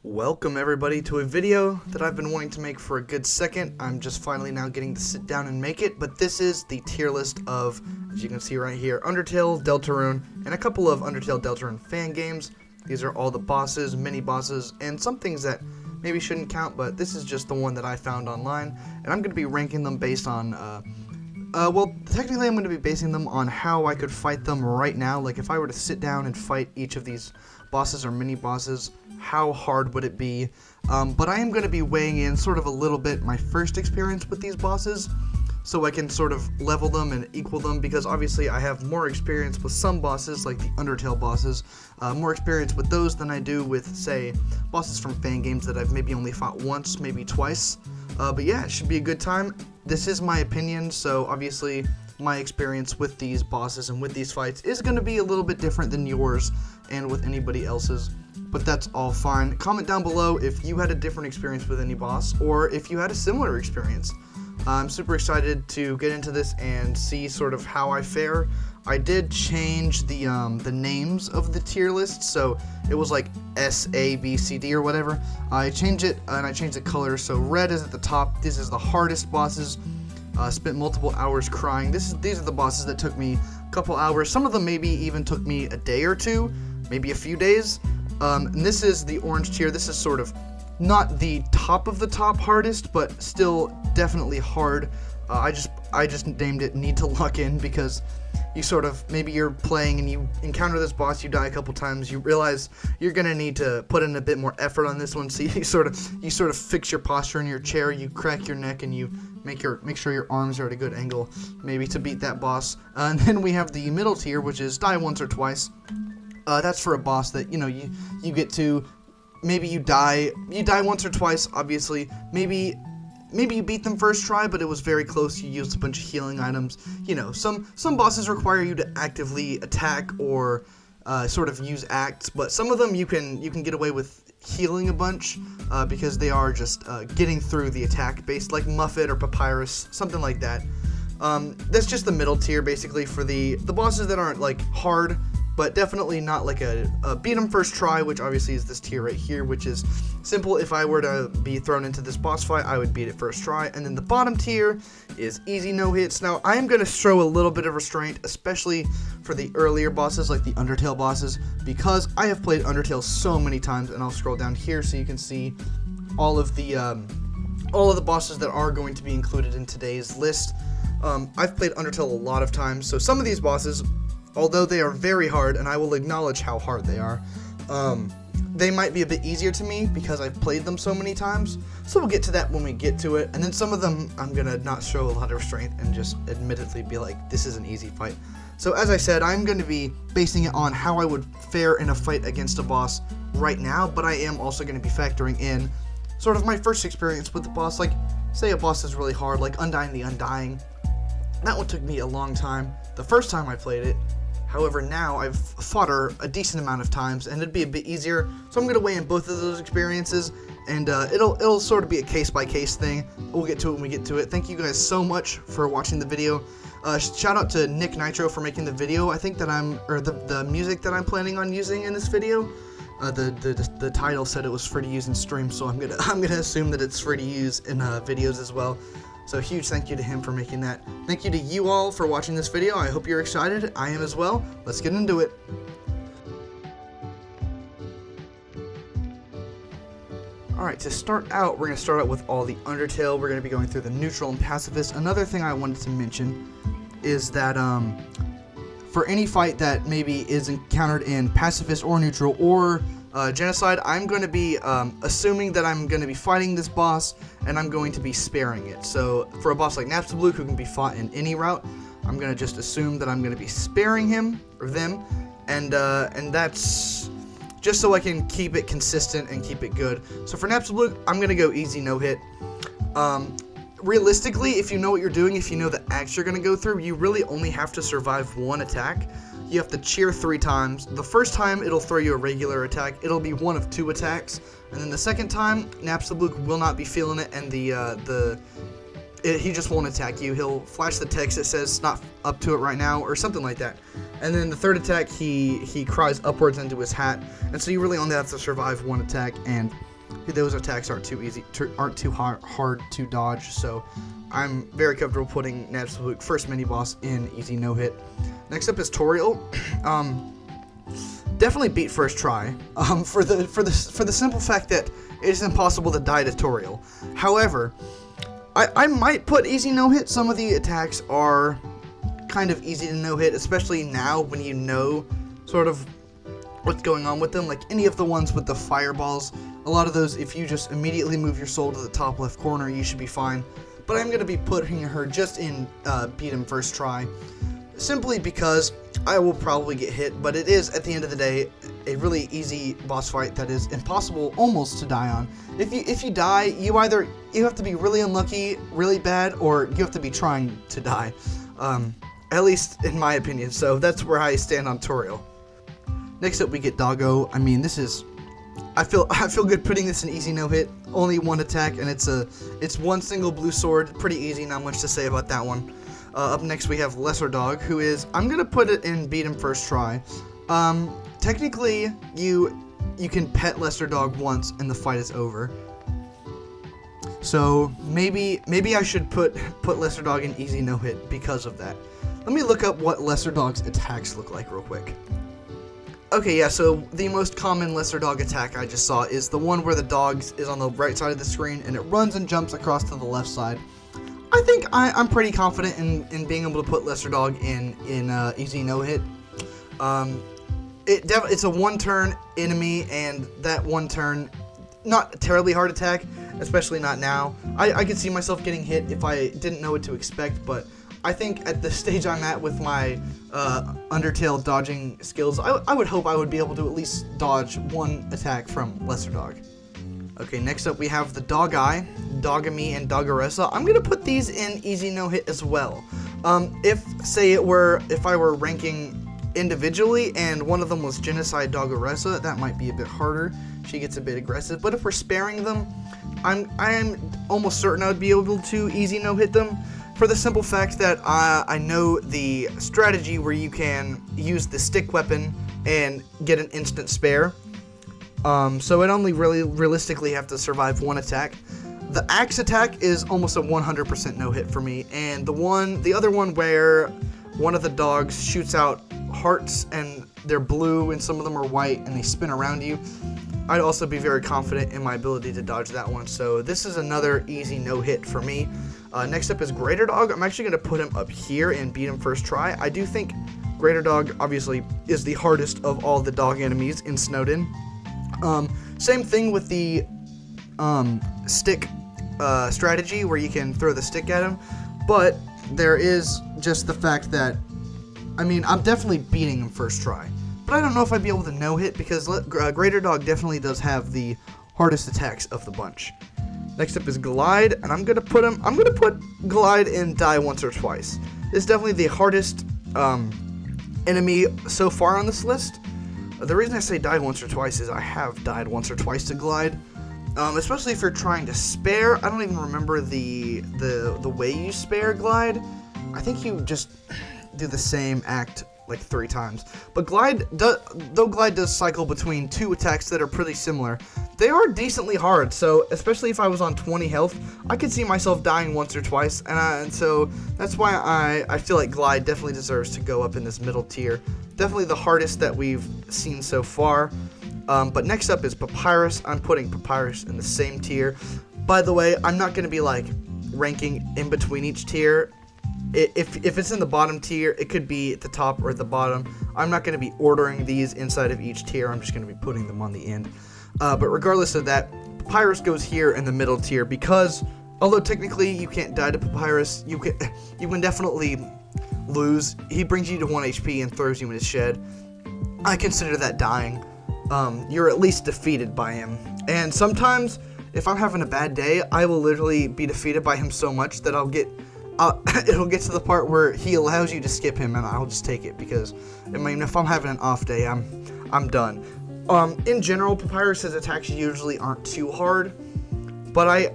Welcome everybody to a video that I've been wanting to make for a good second. I'm just finally now getting to sit down and make it, but this is the tier list of, as you can see right here, Undertale, Deltarune, and a couple of Undertale Deltarune fan games. These are all the bosses, mini bosses, and some things that maybe shouldn't count, but this is just the one that I found online, and I'm going to be ranking them based on, well, technically I'm going to be basing them on how I could fight them right now. Like, if I were to sit down and fight each of these bosses or mini bosses, how hard would it be? But I am going to be weighing in sort of a little bit my first experience with these bosses, so I can sort of level them and equal them, because obviously I have more experience with some bosses, like the Undertale bosses, more experience with those than I do with, say, bosses from fan games that I've maybe only fought once, maybe twice. But yeah, it should be a good time. This is my opinion, so obviously my experience with these bosses and with these fights is going to be a little bit different than yours and with anybody else's, but that's all fine. Comment down below if you had a different experience with any boss, or if you had a similar experience. I'm super excited to get into this and see sort of how I fare. I did change the names of the tier list, so it was like S, A, B, C, D, or whatever. I changed it, and I changed the color, so red is at the top. This is the hardest bosses. Spent multiple hours crying. These are the bosses that took me a couple hours. Some of them maybe even took me a day or two, maybe a few days. And this is the orange tier. This is sort of not the top of the top hardest, but still definitely hard. I just named it Need to Lock In, because you sort of, maybe you're playing and you encounter this boss, you die a couple times, you realize you're gonna need to put in a bit more effort on this one, so you sort of fix your posture in your chair, you crack your neck, and you make sure your arms are at a good angle, maybe, to beat that boss. And then we have the middle tier, which is die once or twice. That's for a boss that, you know, you get to, maybe you die once or twice, obviously. Maybe you beat them first try, but it was very close. You used a bunch of healing items. You know, some bosses require you to actively attack or sort of use acts, but some of them you can get away with healing a bunch because they are just getting through the attack based, like Muffet or Papyrus, something like that. That's just the middle tier, basically, for the bosses that aren't like hard, but definitely not like a beat them first try, which obviously is this tier right here, which is simple. If I were to be thrown into this boss fight, I would beat it first try. And then the bottom tier is easy no hits. Now, I am going to show a little bit of restraint, especially for the earlier bosses, like the Undertale bosses, because I have played Undertale so many times, and I'll scroll down here so you can see all of the bosses that are going to be included in today's list. I've played Undertale a lot of times, so some of these bosses, although they are very hard, and I will acknowledge how hard they are, they might be a bit easier to me because I've played them so many times, so we'll get to that when we get to it. And then some of them I'm gonna not show a lot of restraint and just admittedly be like, this is an easy fight. So as I said, I'm going to be basing it on how I would fare in a fight against a boss right now, but I am also going to be factoring in sort of my first experience with the boss. Like, say a boss is really hard, like Undying the Undying. That one took me a long time the first time I played it. However, now I've fought her a decent amount of times, and it'd be a bit easier. So I'm going to weigh in both of those experiences, and it'll sort of be a case-by-case thing. We'll get to it when we get to it. Thank you guys so much for watching the video. Shout out to Nick Nitro for making the video. I think that the music that I'm planning on using in this video. The title said it was free to use in stream, so I'm gonna assume that it's free to use in videos as well. So huge thank you to him for making that. Thank you to you all for watching this video. I hope you're excited. I am as well. Let's get into it. Alright, to start out, we're going to start out with all the Undertale. We're going to be going through the neutral and pacifist. Another thing I wanted to mention is that for any fight that maybe is encountered in pacifist or neutral or Genocide, I'm going to be assuming that I'm going to be fighting this boss, and I'm going to be sparing it. So for a boss like Napstablook, who can be fought in any route, I'm going to just assume that I'm going to be sparing him or them, and that's just so I can keep it consistent and keep it good. So for Napstablook, I'm going to go easy no hit. Realistically, if you know what you're doing, if you know the acts you're going to go through, you really only have to survive one attack. You have to cheer 3 times. The first time, it'll throw you a regular attack. It'll be one of 2 attacks. And then the second time, Napstablook will not be feeling it, and he just won't attack you. He'll flash the text that says not up to it right now or something like that. And then the third attack, he cries upwards into his hat, and so you really only have to survive one attack, and those attacks aren't too hard to dodge. So I'm very comfortable putting an absolute first mini boss in easy no hit. Next up is Toriel. Definitely beat first try. For the simple fact that it is impossible to die to Toriel. However, I might put easy no hit. Some of the attacks are kind of easy to no hit, especially now when you know sort of what's going on with them. Like any of the ones with the fireballs, a lot of those, if you just immediately move your soul to the top left corner, you should be fine. But I'm going to be putting her just in beat him first try, simply because I will probably get hit, but it is, at the end of the day, a really easy boss fight that is impossible almost to die on. If you die, you have to be really unlucky, really bad, or you have to be trying to die. At least in my opinion. So that's where I stand on Toriel. Next up we get Doggo. I mean, this is, I feel good putting this in easy no hit. Only one attack, and it's one single blue sword. Pretty easy, not much to say about that one. Up next we have Lesser Dog, who is, I'm gonna put it in beat him first try. Technically you can pet Lesser Dog once and the fight is over. So maybe I should put Lesser Dog in easy no hit because of that. Let me look up what Lesser Dog's attacks look like real quick. Okay, yeah, so the most common Lesser Dog attack I just saw is the one where the dog is on the right side of the screen and it runs and jumps across to the left side. I think I'm pretty confident in being able to put Lesser Dog in easy no hit. It's a one turn enemy, and that one turn, not a terribly hard attack, especially not now. I could see myself getting hit if I didn't know what to expect, but I think at the stage I'm at with my Undertale dodging skills, I would hope I would be able to at least dodge one attack from Lesser Dog. Okay, next up we have the Dog Eye, Dogami, and Doggeressa. I'm gonna put these in easy no hit as well. If I were ranking individually and one of them was Genocide Doggeressa, that might be a bit harder. She gets a bit aggressive, but if we're sparing them, I'm almost certain I would be able to easy no hit them, for the simple fact that I know the strategy where you can use the stick weapon and get an instant spare. So it only really realistically have to survive one attack. The axe attack is almost a 100% no hit for me, and the other one where one of the dogs shoots out hearts and they're blue and some of them are white and they spin around you, I'd also be very confident in my ability to dodge that one. So this is another easy no hit for me. Next up is Greater Dog. I'm actually going to put him up here and beat him first try. I do think Greater Dog obviously is the hardest of all the dog enemies in Snowdin. Same thing with the stick strategy where you can throw the stick at him, but there is just the fact that, I mean, I'm definitely beating him first try, but I don't know if I'd be able to no hit because Greater Dog definitely does have the hardest attacks of the bunch. Next up is Glide, and I'm gonna put Glide in Die Once or Twice. It's definitely the hardest enemy so far on this list. The reason I say Die Once or Twice is I have died once or twice to Glide. Especially if you're trying to spare. I don't even remember the way you spare Glide. I think you just do the same act like 3 times. But though Glide does cycle between 2 attacks that are pretty similar, they are decently hard. So especially if I was on 20 health, I could see myself dying once or twice, and so that's why I feel like Glide definitely deserves to go up in this middle tier. Definitely the hardest that we've seen so far. But next up is Papyrus. I'm putting Papyrus in the same tier. By the way, I'm not going to be like ranking in between each tier. If it's in the bottom tier, it could be at the top or at the bottom. I'm not going to be ordering these inside of each tier. I'm just going to be putting them on the end. But regardless of that, Papyrus goes here in the middle tier because although technically you can't die to Papyrus, you can definitely lose. He brings you to 1 HP and throws you in his shed. I consider that dying. You're at least defeated by him. And sometimes, if I'm having a bad day, I will literally be defeated by him so much that it'll get to the part where he allows you to skip him, and I'll just take it because, I mean, if I'm having an off day, I'm done. In general, Papyrus's attacks usually aren't too hard, but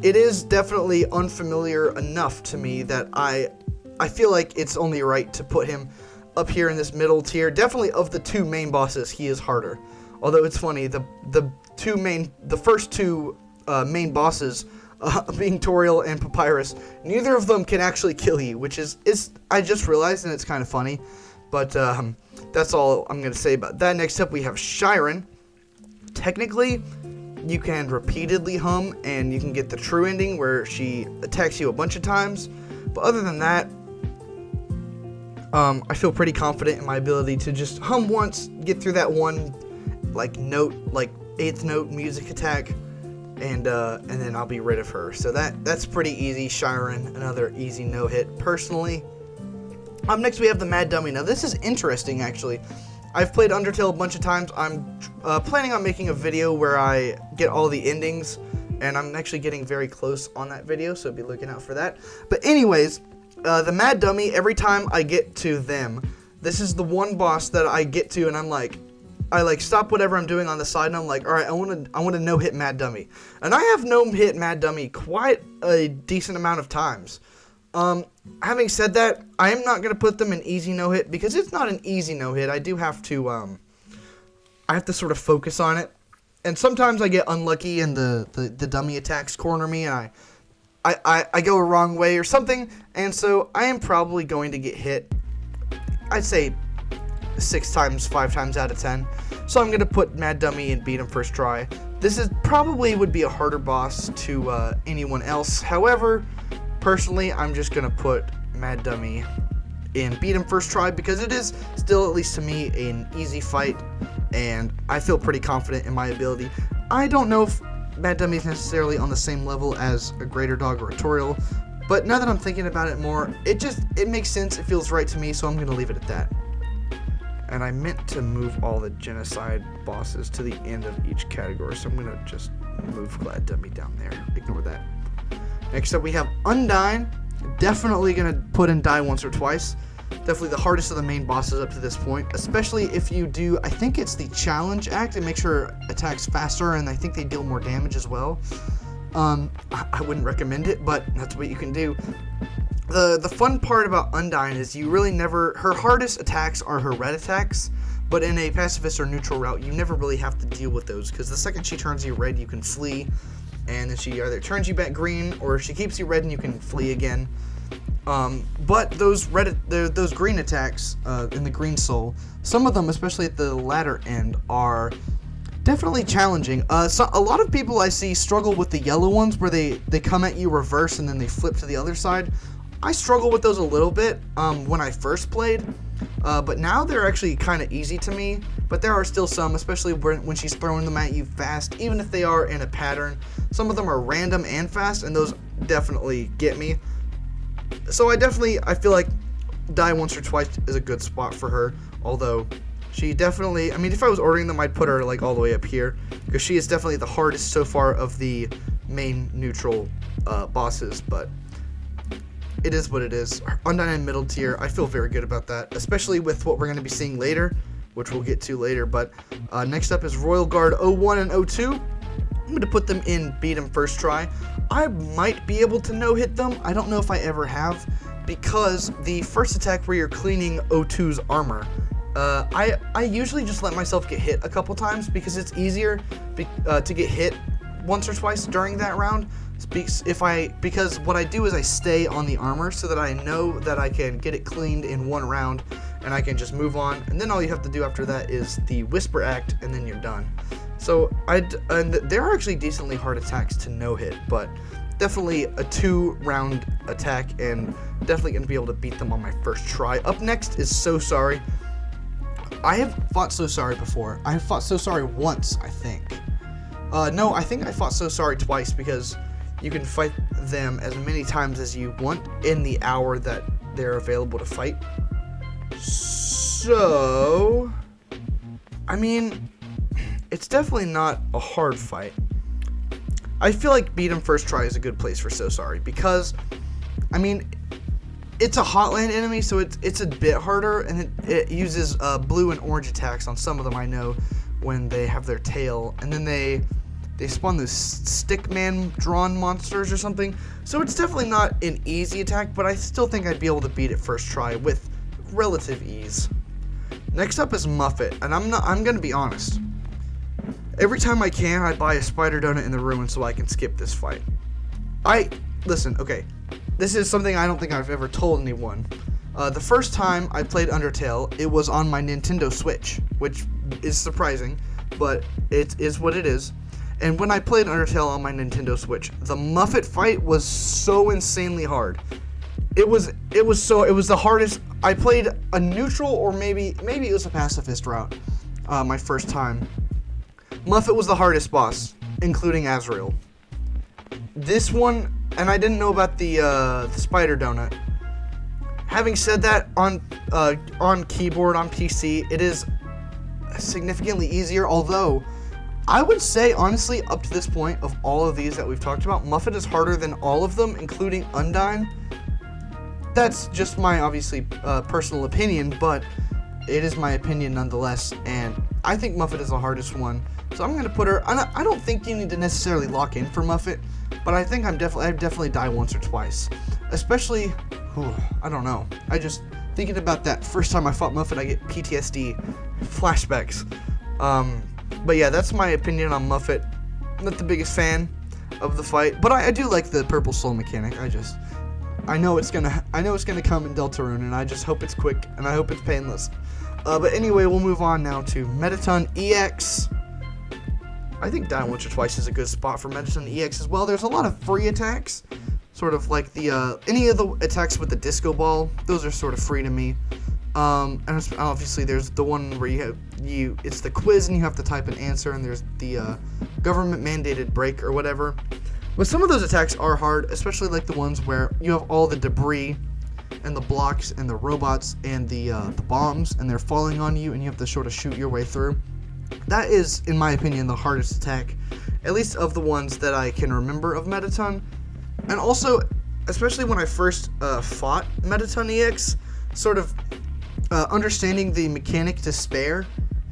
it is definitely unfamiliar enough to me that I feel like it's only right to put him up here in this middle tier. Definitely of the two main bosses, he is harder. Although it's funny, the first two main bosses, being Toriel and Papyrus, neither of them can actually kill you, which is I just realized, and it's kind of funny. But that's all I'm going to say about that. Next up, we have Shiren. Technically, you can repeatedly hum, and you can get the true ending where she attacks you a bunch of times. But other than that, I feel pretty confident in my ability to just hum once, get through that one, note, 8th note music attack, and then I'll be rid of her. So that's pretty easy. Shiren, another easy no-hit, personally. Up next, we have the Mad Dummy. Now, this is interesting, actually. I've played Undertale a bunch of times. I'm planning on making a video where I get all the endings, and I'm actually getting very close on that video, so be looking out for that. But anyways, the Mad Dummy, every time I get to them, this is the one boss that I get to, and I stop whatever I'm doing on the side, and I'm like, all right, I want to no-hit Mad Dummy. And I have no-hit Mad Dummy quite a decent amount of times. Having said that, I am not going to put them in easy no-hit, because it's not an easy no-hit. I do have to, I have to sort of focus on it. And sometimes I get unlucky and the dummy attacks corner me, and I go a wrong way or something, and so I am probably going to get hit, I'd say 6 times, 5 times out of 10. So I'm going to put Mad Dummy and beat him first try. This is probably would be a harder boss to anyone else. However, personally, I'm just going to put Mad Dummy and beat him first try, because it is still, at least to me, an easy fight, and I feel pretty confident in my ability. I don't know if Mad Dummy is necessarily on the same level as a Greater Dog or a Toriel, but now that I'm thinking about it more, it makes sense, it feels right to me, so I'm going to leave it at that. And I meant to move all the Genocide bosses to the end of each category, so I'm going to just move Glad Dummy down there. Ignore that. Next up, we have Undyne. Definitely going to put in Die Once or Twice. Definitely the hardest of the main bosses up to this point, especially if you do, I think it's the Challenge Act. It makes your attacks faster, and I think they deal more damage as well. I wouldn't recommend it, but that's what you can do. The fun part about Undyne is you really never, her hardest attacks are her red attacks, but in a pacifist or neutral route, you never really have to deal with those, because the second she turns you red, you can flee, and then she either turns you back green, or she keeps you red and you can flee again. But those green attacks in the Green Soul, some of them, especially at the latter end, are definitely challenging. So a lot of people I see struggle with the yellow ones, where they come at you reverse and then they flip to the other side. I struggle with those a little bit when I first played, but now they're actually kind of easy to me. But there are still some, especially when she's throwing them at you fast, even if they are in a pattern. Some of them are random and fast, and those definitely get me. So I feel like Die Once or Twice is a good spot for her, although she definitely, if I was ordering them, I'd put her all the way up here, because she is definitely the hardest so far of the main neutral bosses, but it is what it is. Undyne in middle tier, I feel very good about that, especially with what we're going to be seeing later, which we'll get to later. But next up is Royal Guard 01 and 02. I'm going to put them in beat them first try. I might be able to no-hit them. I don't know if I ever have, because the first attack where you're cleaning 02's armor, I usually just let myself get hit a couple times, because it's easier to get hit once or twice during that round. Because what I do is I stay on the armor so that I know that I can get it cleaned in one round, and I can just move on, and then all you have to do after that is the Whisper Act, and then you're done. So and there are actually decently hard attacks to no-hit, but definitely a 2-round attack, and definitely going to be able to beat them on my first try. Up next is So Sorry. I have fought So Sorry before. I have fought So Sorry once, I think. No, I think I fought So Sorry twice, because you can fight them as many times as you want in the hour that they're available to fight. So, it's definitely not a hard fight. I feel like beat 'em first try is a good place for So Sorry, because, it's a hotland enemy, so it's a bit harder, and it uses blue and orange attacks on some of them, I know, when they have their tail, and then they they spawn those stickman drawn monsters or something. So it's definitely not an easy attack, but I still think I'd be able to beat it first try with relative ease. Next up is Muffet, and I'm gonna be honest. Every time I can, I buy a spider donut in the ruin so I can skip this fight. Listen, okay, this is something I don't think I've ever told anyone. The first time I played Undertale, it was on my Nintendo Switch, which is surprising, but it is what it is. And when I played Undertale on my Nintendo Switch, the Muffet fight was so insanely hard. It was the hardest. I played a neutral, or maybe it was a pacifist route, my first time. Muffet was the hardest boss, including Azrael. This one, and I didn't know about the spider donut. Having said that, on keyboard, on PC, it is significantly easier, although I would say, honestly, up to this point, of all of these that we've talked about, Muffet is harder than all of them, including Undyne. That's just my, obviously, personal opinion, but it is my opinion nonetheless, and I think Muffet is the hardest one, so I'm going to put her. I don't think you need to necessarily lock in for Muffet, but I think I'd definitely die once or twice, especially, I don't know, I just, thinking about that first time I fought Muffet, I get PTSD flashbacks. But yeah, that's my opinion on Muffet. Not the biggest fan of the fight, but I do like the purple soul mechanic. I know it's gonna come in Deltarune, and I just hope it's quick, and I hope it's painless. But anyway, we'll move on now to Mettaton EX. I think dying once or twice is a good spot for Mettaton EX as well. There's a lot of free attacks, sort of like the any of the attacks with the disco ball. Those are sort of free to me. And obviously there's the one where it's the quiz and you have to type an answer, and there's the government mandated break or whatever. But some of those attacks are hard, especially like the ones where you have all the debris and the blocks and the robots and the bombs, and they're falling on you and you have to sort of shoot your way through. That is, in my opinion, the hardest attack, at least of the ones that I can remember of Mettaton. And also, especially when I first fought Mettaton EX, sort of understanding the mechanic to spare,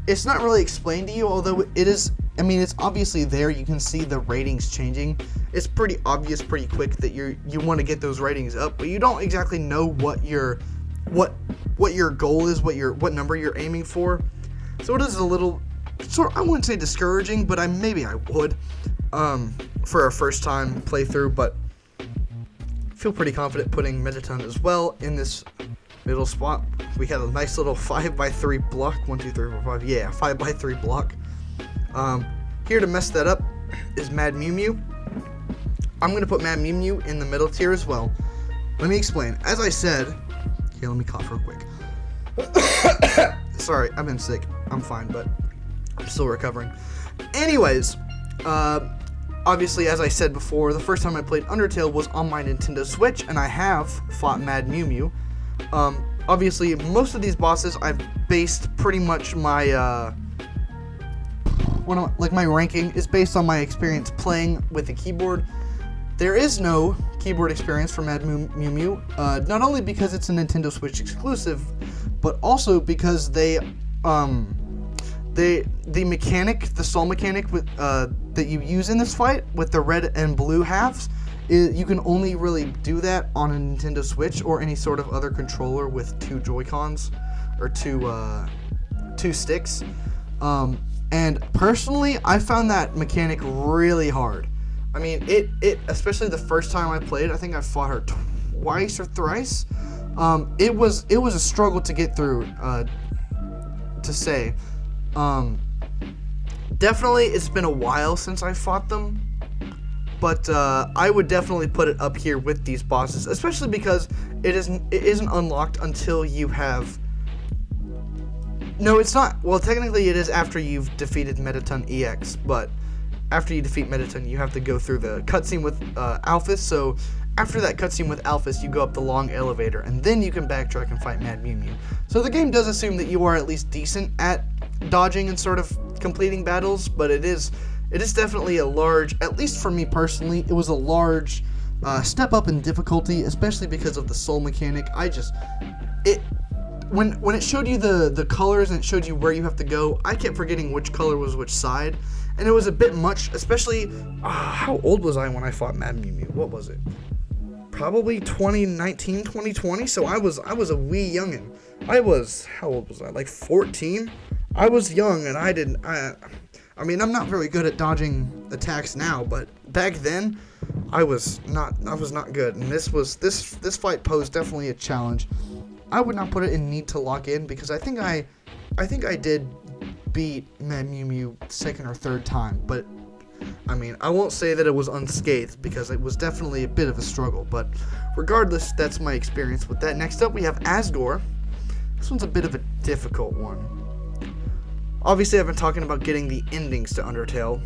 it's not really explained to you, although it is. I mean, it's obviously there. You can see the ratings changing. It's pretty obvious pretty quick that you want to get those ratings up, but you don't exactly know what your goal is, what number you're aiming for. So it is a little I wouldn't say discouraging, but maybe I would for a first time playthrough, but I feel pretty confident putting Mettaton as well in this middle spot. We got a nice little 5x3 block. 1, 2, 3, 4, 5. Yeah, 5x3 block. Here to mess that up is Mad Mew Mew. I'm going to put Mad Mew Mew in the middle tier as well. Let me explain. As I said, here, let me cough real quick. Sorry, I've been sick. I'm fine, but I'm still recovering. Anyways, obviously, as I said before, the first time I played Undertale was on my Nintendo Switch, and I have fought Mad Mew Mew. Obviously, most of these bosses, I've based pretty much my, my ranking is based on my experience playing with the keyboard. There is no keyboard experience for Mad Mew Mew, not only because it's a Nintendo Switch exclusive, but also because the mechanic, the soul mechanic with that you use in this fight with the red and blue halves, you can only really do that on a Nintendo Switch or any sort of other controller with 2 Joy-Cons or two sticks. And personally, I found that mechanic really hard. I mean, it especially the first time I played, I think I fought her twice or thrice. It was a struggle to get through, to say. Definitely, it's been a while since I fought them, but I would definitely put it up here with these bosses, especially because it isn't unlocked until you have. No, it's not. Well, technically, it is after you've defeated Mettaton EX, but after you defeat Mettaton, you have to go through the cutscene with Alphys. So after that cutscene with Alphys, you go up the long elevator, and then you can backtrack and fight Mad Mew Mew. So the game does assume that you are at least decent at dodging and sort of completing battles, but it is definitely a large, at least for me personally, it was a large step up in difficulty, especially because of the soul mechanic. When it showed you the colors and it showed you where you have to go, I kept forgetting which color was which side, and it was a bit much, especially, how old was I when I fought Mad Mew Mew? What was it? Probably 2019, 2020, so I was a wee youngin'. How old was I? Like 14? I was young, and I mean, I'm not very good at dodging attacks now, but back then, I was not good, and this fight posed definitely a challenge. I would not put it in need to lock in, because I think I did beat Mad Mew Mew second or third time, but I mean, I won't say that it was unscathed, because it was definitely a bit of a struggle, but regardless, that's my experience with that. Next up, we have Asgore. This one's a bit of a difficult one. Obviously, I've been talking about getting the endings to Undertale.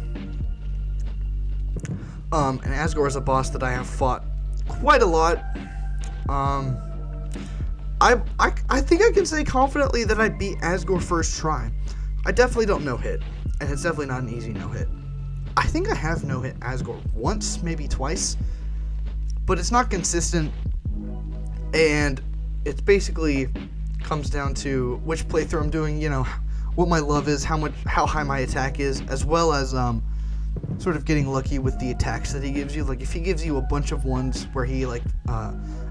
And Asgore is a boss that I have fought quite a lot. I think I can say confidently that I beat Asgore first try. I definitely don't no-hit, and it's definitely not an easy no-hit. I think I have no-hit Asgore once, maybe twice, but it's not consistent, and it basically comes down to which playthrough I'm doing, what my love is, how high my attack is, as well as sort of getting lucky with the attacks that he gives you. Like, if he gives you a bunch of ones where he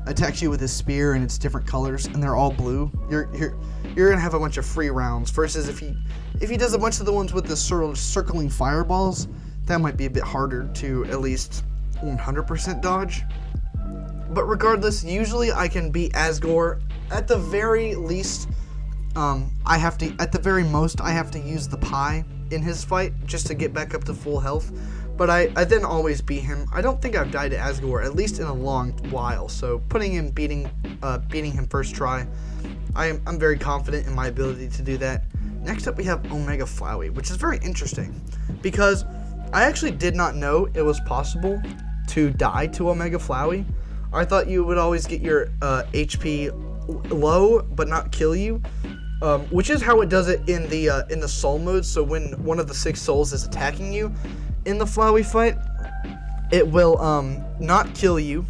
attacks you with his spear and it's different colors and they're all blue, you're gonna have a bunch of free rounds. Versus if he does a bunch of the ones with the sort of circling fireballs, that might be a bit harder to at least 100% dodge. But regardless, usually I can beat Asgore. At the very least, at the very most, I have to use the pie in his fight just to get back up to full health. But I then always beat him. I don't think I've died to Asgore, at least in a long while. So beating him first try, I'm very confident in my ability to do that. Next up, we have Omega Flowey, which is very interesting because I actually did not know it was possible to die to Omega Flowey. I thought you would always get your HP low but not kill you, which is how it does it in the soul mode. So when one of the 6 souls is attacking you in the Flowey fight, it will not kill you,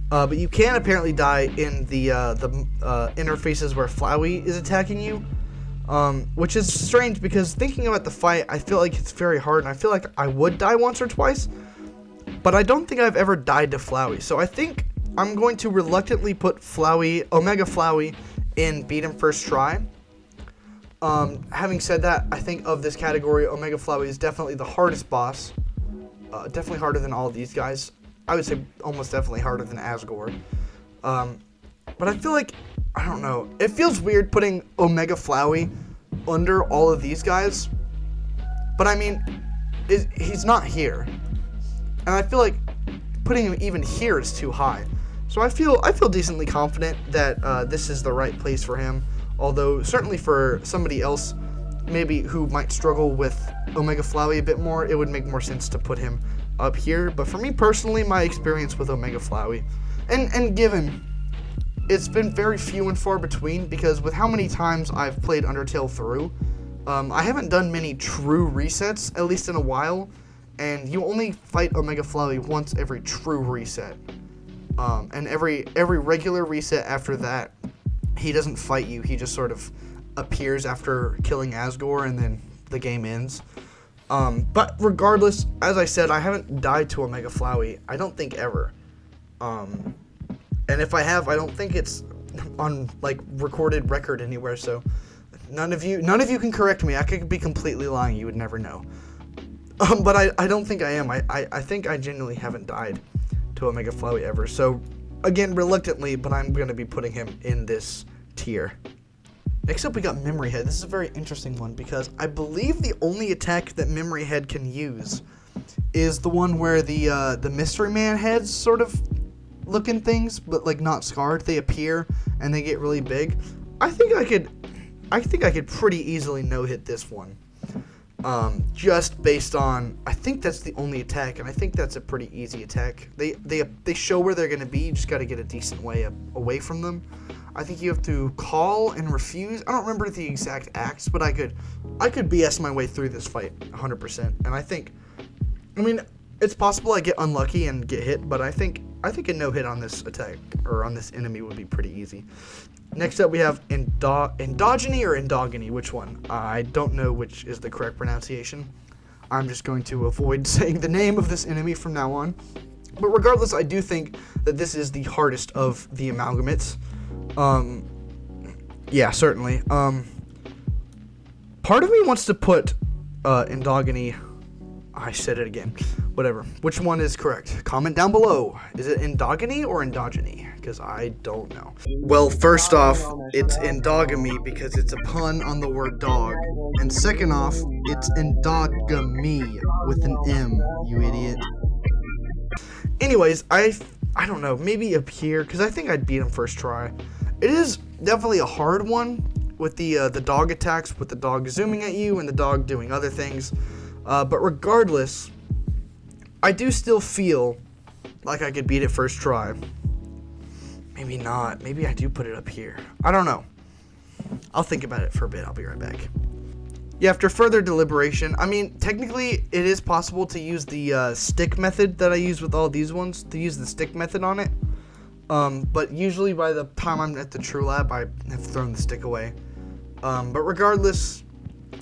but you can apparently die in the interfaces where Flowey is attacking you, which is strange because thinking about the fight, I feel like it's very hard, and I feel like I would die once or twice, but I don't think I've ever died to Flowey. So I think I'm going to reluctantly put Omega Flowey in beat him first try. Having said that, I think of this category, Omega Flowey is definitely the hardest boss. Definitely harder than all of these guys. I would say almost definitely harder than Asgore. But I feel like, I don't know, it feels weird putting Omega Flowey under all of these guys. But I mean, he's not here. And I feel like putting him even here is too high. So I feel decently confident that this is the right place for him. Although certainly for somebody else, maybe who might struggle with Omega Flowey a bit more, it would make more sense to put him up here. But for me personally, my experience with Omega Flowey, and given it's been very few and far between, because with how many times I've played Undertale through, I haven't done many true resets, at least in a while, and you only fight Omega Flowey once every true reset. And every regular reset after that, he doesn't fight you, he just sort of appears after killing Asgore, and then the game ends. But regardless, as I said, I haven't died to Omega Flowey, I don't think ever. And if I have, I don't think it's on recorded record anywhere, so none of you can correct me. I could be completely lying, you would never know. But I don't think I am. I think I genuinely haven't died to Omega Flowey ever. So again, reluctantly, but I'm going to be putting him in this tier. Next up, we got Memory Head. This is a very interesting one because I believe the only attack that Memory Head can use is the one where the Mystery Man heads sort of looking things, but not scarred. They appear and they get really big. I think I could pretty easily no-hit this one. Just based on, I think that's the only attack, and I think that's a pretty easy attack. They show where they're gonna be. You just got to get a decent way away from them. I think you have to call and refuse. I don't remember the exact acts, but I could BS my way through this fight 100%. And I mean, it's possible I get unlucky and get hit, but I think I think a no-hit on this attack, or on this enemy, would be pretty easy. Next up, we have Endogeny or Endogeny, which one? I don't know which is the correct pronunciation. I'm just going to avoid saying the name of this enemy from now on. But regardless, I do think that this is the hardest of the amalgamates. Yeah, certainly. Part of me wants to put Endogeny. I said it again. Whatever. Which one is correct? Comment down below. Is it Endogeny or Endogeny? Because I don't know. Well, first off, it's endogamy because it's a pun on the word dog. And second off, it's endogamy with an M, you idiot. Anyways, I don't know. Maybe up here, because I think I'd beat him first try. It is definitely a hard one with the dog attacks, with the dog zooming at you and the dog doing other things. But regardless, I do still feel like I could beat it first try. Maybe not. Maybe I do put it up here. I don't know. I'll think about it for a bit. I'll be right back. Yeah, after further deliberation, I mean, technically, it is possible to use the stick method that I use with all these ones, to use the stick method on it. But usually by the time I'm at the True Lab, I have thrown the stick away. But regardless,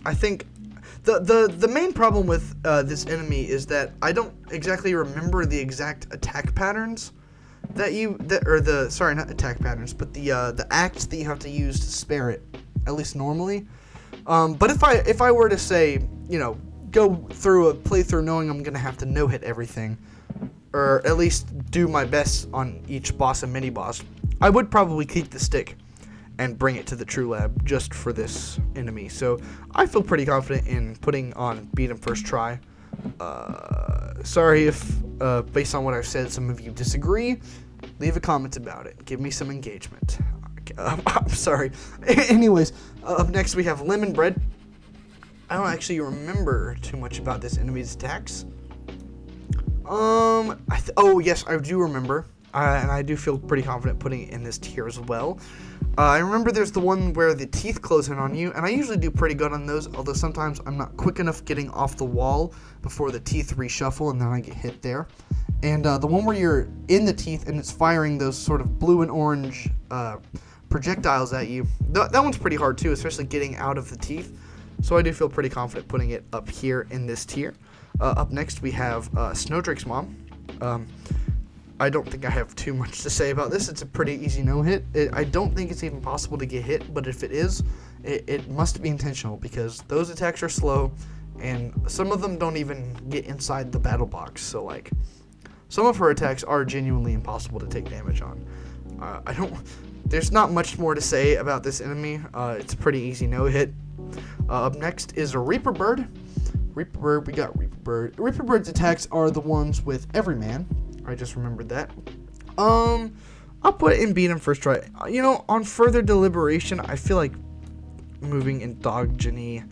I think the main problem with this enemy is that I don't exactly remember the exact attack patterns sorry, not attack patterns, but the acts that you have to use to spare it, at least normally. But if I were to say, you know, go through a playthrough knowing I'm gonna have to no-hit everything, or at least do my best on each boss and mini-boss, I would probably keep the stick and bring it to the True Lab just for this enemy. So I feel pretty confident in putting on beat him first try. Sorry if, based on what I've said, some of you disagree. Leave a comment about it. Give me some engagement. I'm sorry. Anyways, up next we have Lemon Bread. I don't actually remember too much about this enemy's attacks. Oh yes, I do remember, and I do feel pretty confident putting it in this tier as well. I remember there's the one where the teeth close in on you, and I usually do pretty good on those, although sometimes I'm not quick enough getting off the wall before the teeth reshuffle, and then I get hit there. And the one where you're in the teeth and it's firing those sort of blue and orange projectiles at you, that one's pretty hard too, especially getting out of the teeth. So I do feel pretty confident putting it up here in this tier. Up next we have Snowdrake's mom. I don't think I have too much to say about this. It's a pretty easy no-hit. I don't think it's even possible to get hit, but if it is, it must be intentional because those attacks are slow, and some of them don't even get inside the battle box. So like, some of her attacks are genuinely impossible to take damage on. There's not much more to say about this enemy. It's a pretty easy no-hit. Up next is a Reaper Bird. We got Reaper Bird. Reaper Bird's attacks are the ones with Everyman. I just remembered that. I'll put it in beat him first try. You know, on further deliberation, I feel like moving Endogeny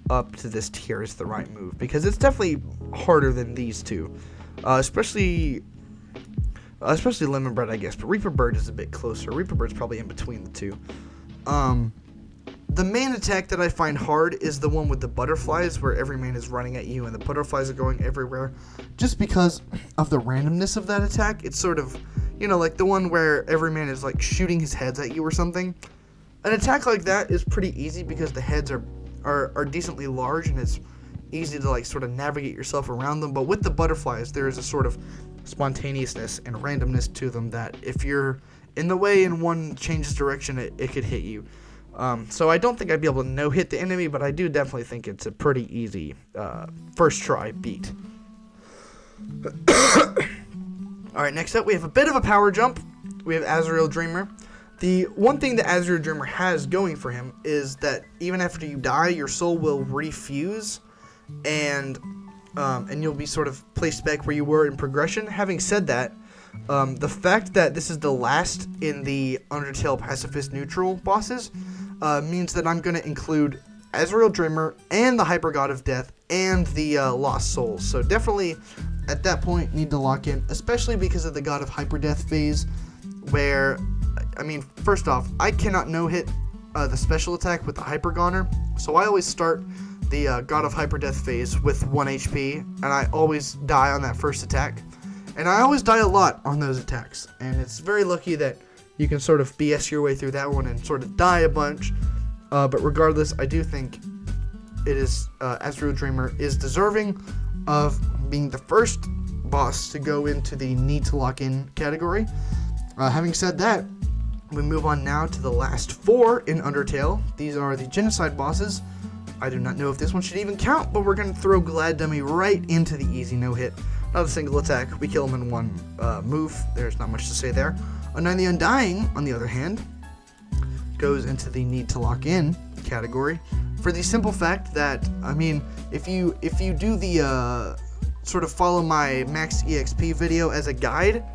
up to this tier is the right move because it's definitely harder than these two, especially Lemon Bread, I guess. But Reaper Bird is a bit closer. Reaper Bird's probably in between the two. The main attack that I find hard is the one with the butterflies, where Everyman is running at you and the butterflies are going everywhere. Just because of the randomness of that attack, it's sort of, you know, like the one where Everyman is like shooting his heads at you or something. An attack like that is pretty easy because the heads are decently large and it's easy to like sort of navigate yourself around them. But with the butterflies, there is a sort of spontaneousness and randomness to them that if you're in the way and one changes direction, it could hit you. So I don't think I'd be able to no-hit the enemy, but I do definitely think it's a pretty easy first try beat. Alright, next up we have a bit of a power jump. We have Azrael Dreamer. The one thing that Azrael Dreamer has going for him is that even after you die, your soul will refuse, and you'll be sort of placed back where you were in progression. Having said that, the fact that this is the last in the Undertale Pacifist Neutral bosses means that I'm going to include Azrael Dreamer and the Hyper God of Death and the Lost Souls. So definitely at that point need to lock in, especially because of the God of Hyper Death phase, where, I mean, first off, I cannot no-hit the special attack with the Hyper Goner, so I always start the God of Hyper Death phase with 1 HP, and I always die on that first attack. And I always die a lot on those attacks, and it's very lucky that you can sort of BS your way through that one and sort of die a bunch. But regardless, I do think it is, Azrael Dreamer is deserving of being the first boss to go into the need to lock in category. Having said that, we move on now to the last 4 in Undertale. These are the Genocide bosses. I do not know if this one should even count, but we're going to throw Glad Dummy right into the easy no-hit. Not a single attack. We kill him in one move. There's not much to say there. Undying the Undying, on the other hand, goes into the need to lock in category for the simple fact that, I mean, if you do the sort of follow my max EXP video as a guide,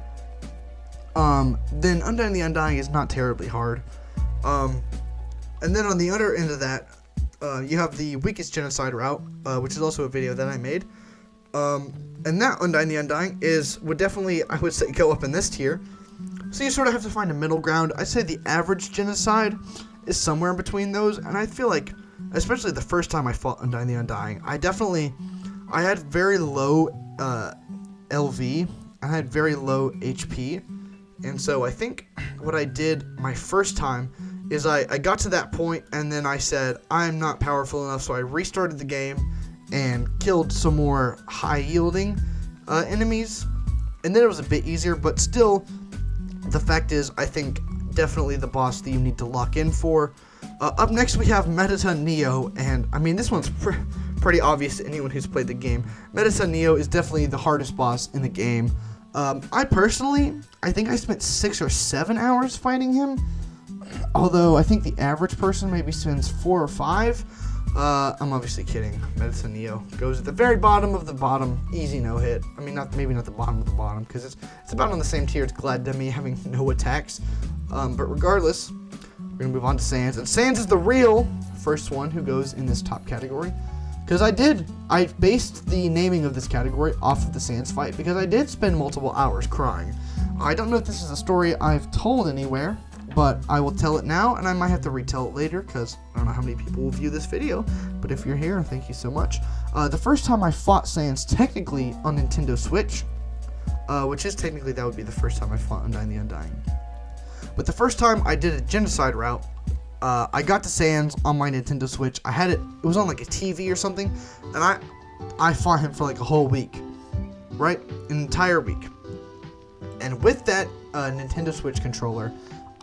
then Undying the Undying is not terribly hard. And then on the other end of that, you have the weakest Genocide route, which is also a video that I made. And that Undying the Undying would definitely, I would say, go up in this tier. So you sort of have to find a middle ground. I'd say the average Genocide is somewhere in between those, and I feel like, especially the first time I fought Undying the Undying, I had very low LV, I had very low HP, and so I think what I did my first time is I got to that point, and then I said, I'm not powerful enough, so I restarted the game and killed some more high-yielding enemies, and then it was a bit easier, but still, the fact is, I think definitely the boss that you need to lock in for. Up next, we have Medita Neo, and I mean, this one's pretty obvious to anyone who's played the game. Medita Neo is definitely the hardest boss in the game. I think I spent 6 or 7 hours fighting him, although I think the average person maybe spends 4 or 5. I'm obviously kidding. Medita Neo goes at the very bottom of the bottom, easy no hit. I mean, maybe not the bottom of the bottom, because it's about on the same tier as Glad Dummy having no attacks. But regardless, we're gonna move on to Sans, and Sans is the real first one who goes in this top category. Because I based the naming of this category off of the Sans fight, because I did spend multiple hours crying. I don't know if this is a story I've told anywhere, but I will tell it now, and I might have to retell it later, because I don't know how many people will view this video, but if you're here, thank you so much. The first time I fought Sans, technically on Nintendo Switch, which is technically, that would be the first time I fought Undying the Undying. But the first time I did a Genocide route, I got to Sans on my Nintendo Switch. I had it was on like a TV or something, and I fought him for like a whole week, right? An entire week. And with that Nintendo Switch controller,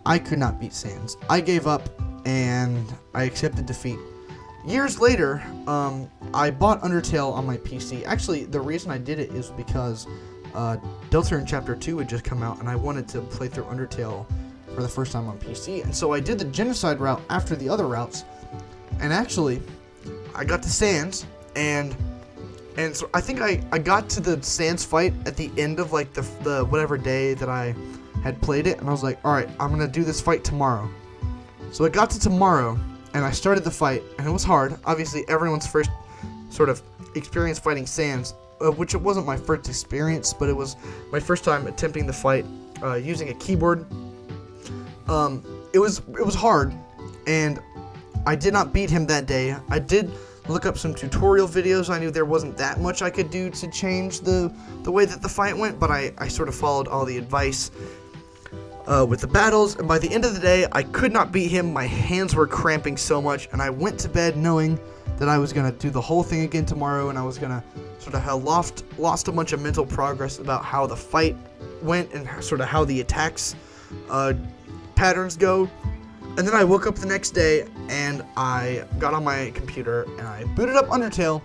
I could not beat Sans. I gave up, and I accepted defeat. Years later, I bought Undertale on my PC. Actually, the reason I did it is because Deltarune Chapter 2 had just come out, and I wanted to play through Undertale for the first time on PC. And so I did the Genocide route after the other routes, and actually, I got to Sans, and so I think I got to the Sans fight at the end of like the whatever day that I had played it, and I was like, alright, I'm gonna do this fight tomorrow. So I got to tomorrow, and I started the fight, and it was hard. Obviously, everyone's first sort of experience fighting Sans, which it wasn't my first experience, but it was my first time attempting the fight using a keyboard. It was hard, and I did not beat him that day. I did look up some tutorial videos. I knew there wasn't that much I could do to change the way that the fight went, but I sort of followed all the advice with the battles, and by the end of the day, I could not beat him. My hands were cramping so much, and I went to bed knowing that I was going to do the whole thing again tomorrow, and I was going to sort of have lost a bunch of mental progress about how the fight went and sort of how the attacks patterns go. And then I woke up the next day, and I got on my computer, and I booted up Undertale,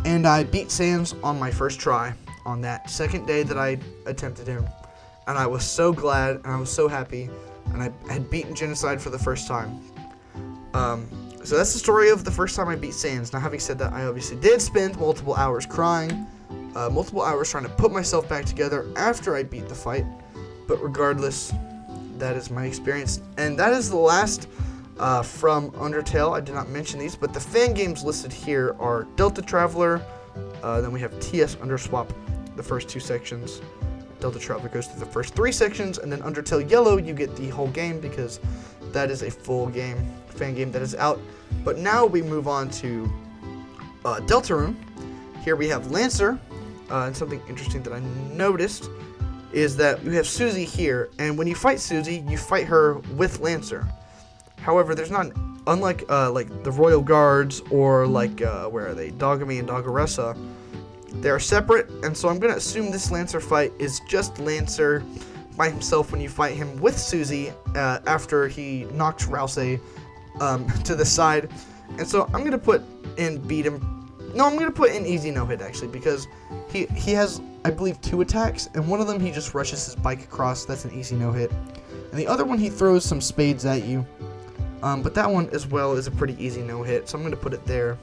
and I beat Sans on my first try on that second day that I attempted him. And I was so glad, and I was so happy, and I had beaten Genocide for the first time. So that's the story of the first time I beat Sans. Now, having said that, I obviously did spend multiple hours crying, multiple hours trying to put myself back together after I beat the fight. But regardless, that is my experience. And that is the last from Undertale. I did not mention these, but the fan games listed here are Delta Traveler, then we have TS Underswap, the first 2 sections. Delta Traveler goes through the first 3 sections, and then Undertale Yellow, you get the whole game because that is a full game, fan game that is out. But now we move on to Deltarune. Here we have Lancer, and something interesting that I noticed is that you have Susie here, and when you fight Susie, you fight her with Lancer. However, there's not, unlike like the Royal Guards or like where are they, Dogami and Doggeressa, they are separate, and so I'm gonna assume this Lancer fight is just Lancer by himself when you fight him with Susie after he knocks Rousey to the side. And so I'm gonna put in beat him. No, I'm gonna put in easy no hit actually, because he has, I believe, 2 attacks, and one of them he just rushes his bike across. That's an easy no hit, and the other one he throws some spades at you. But that one as well is a pretty easy no hit, so I'm gonna put it there.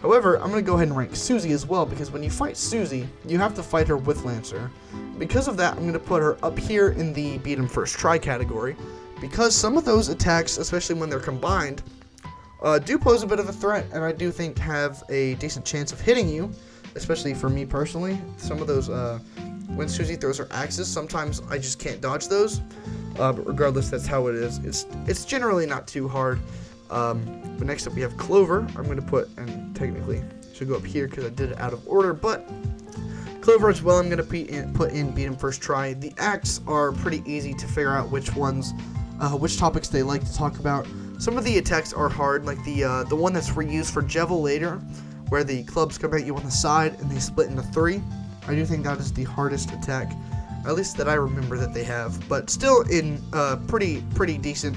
However, I'm gonna go ahead and rank Susie as well, because when you fight Susie, you have to fight her with Lancer. Because of that, I'm gonna put her up here in the beat him first try category, because some of those attacks, especially when they're combined, do pose a bit of a threat, and I do think have a decent chance of hitting you, especially for me personally. Some of those, when Susie throws her axes, sometimes I just can't dodge those, but regardless, that's how it is. It's generally not too hard. But next up we have Clover. I'm going to put, and technically should go up here because I did it out of order, but Clover as well I'm going to put in beat him first try. The acts are pretty easy to figure out which ones, which topics they like to talk about. Some of the attacks are hard, like the one that's reused for Jevil later, where the clubs come at you on the side and they split into 3. I do think that is the hardest attack, at least that I remember that they have, but still in pretty decent,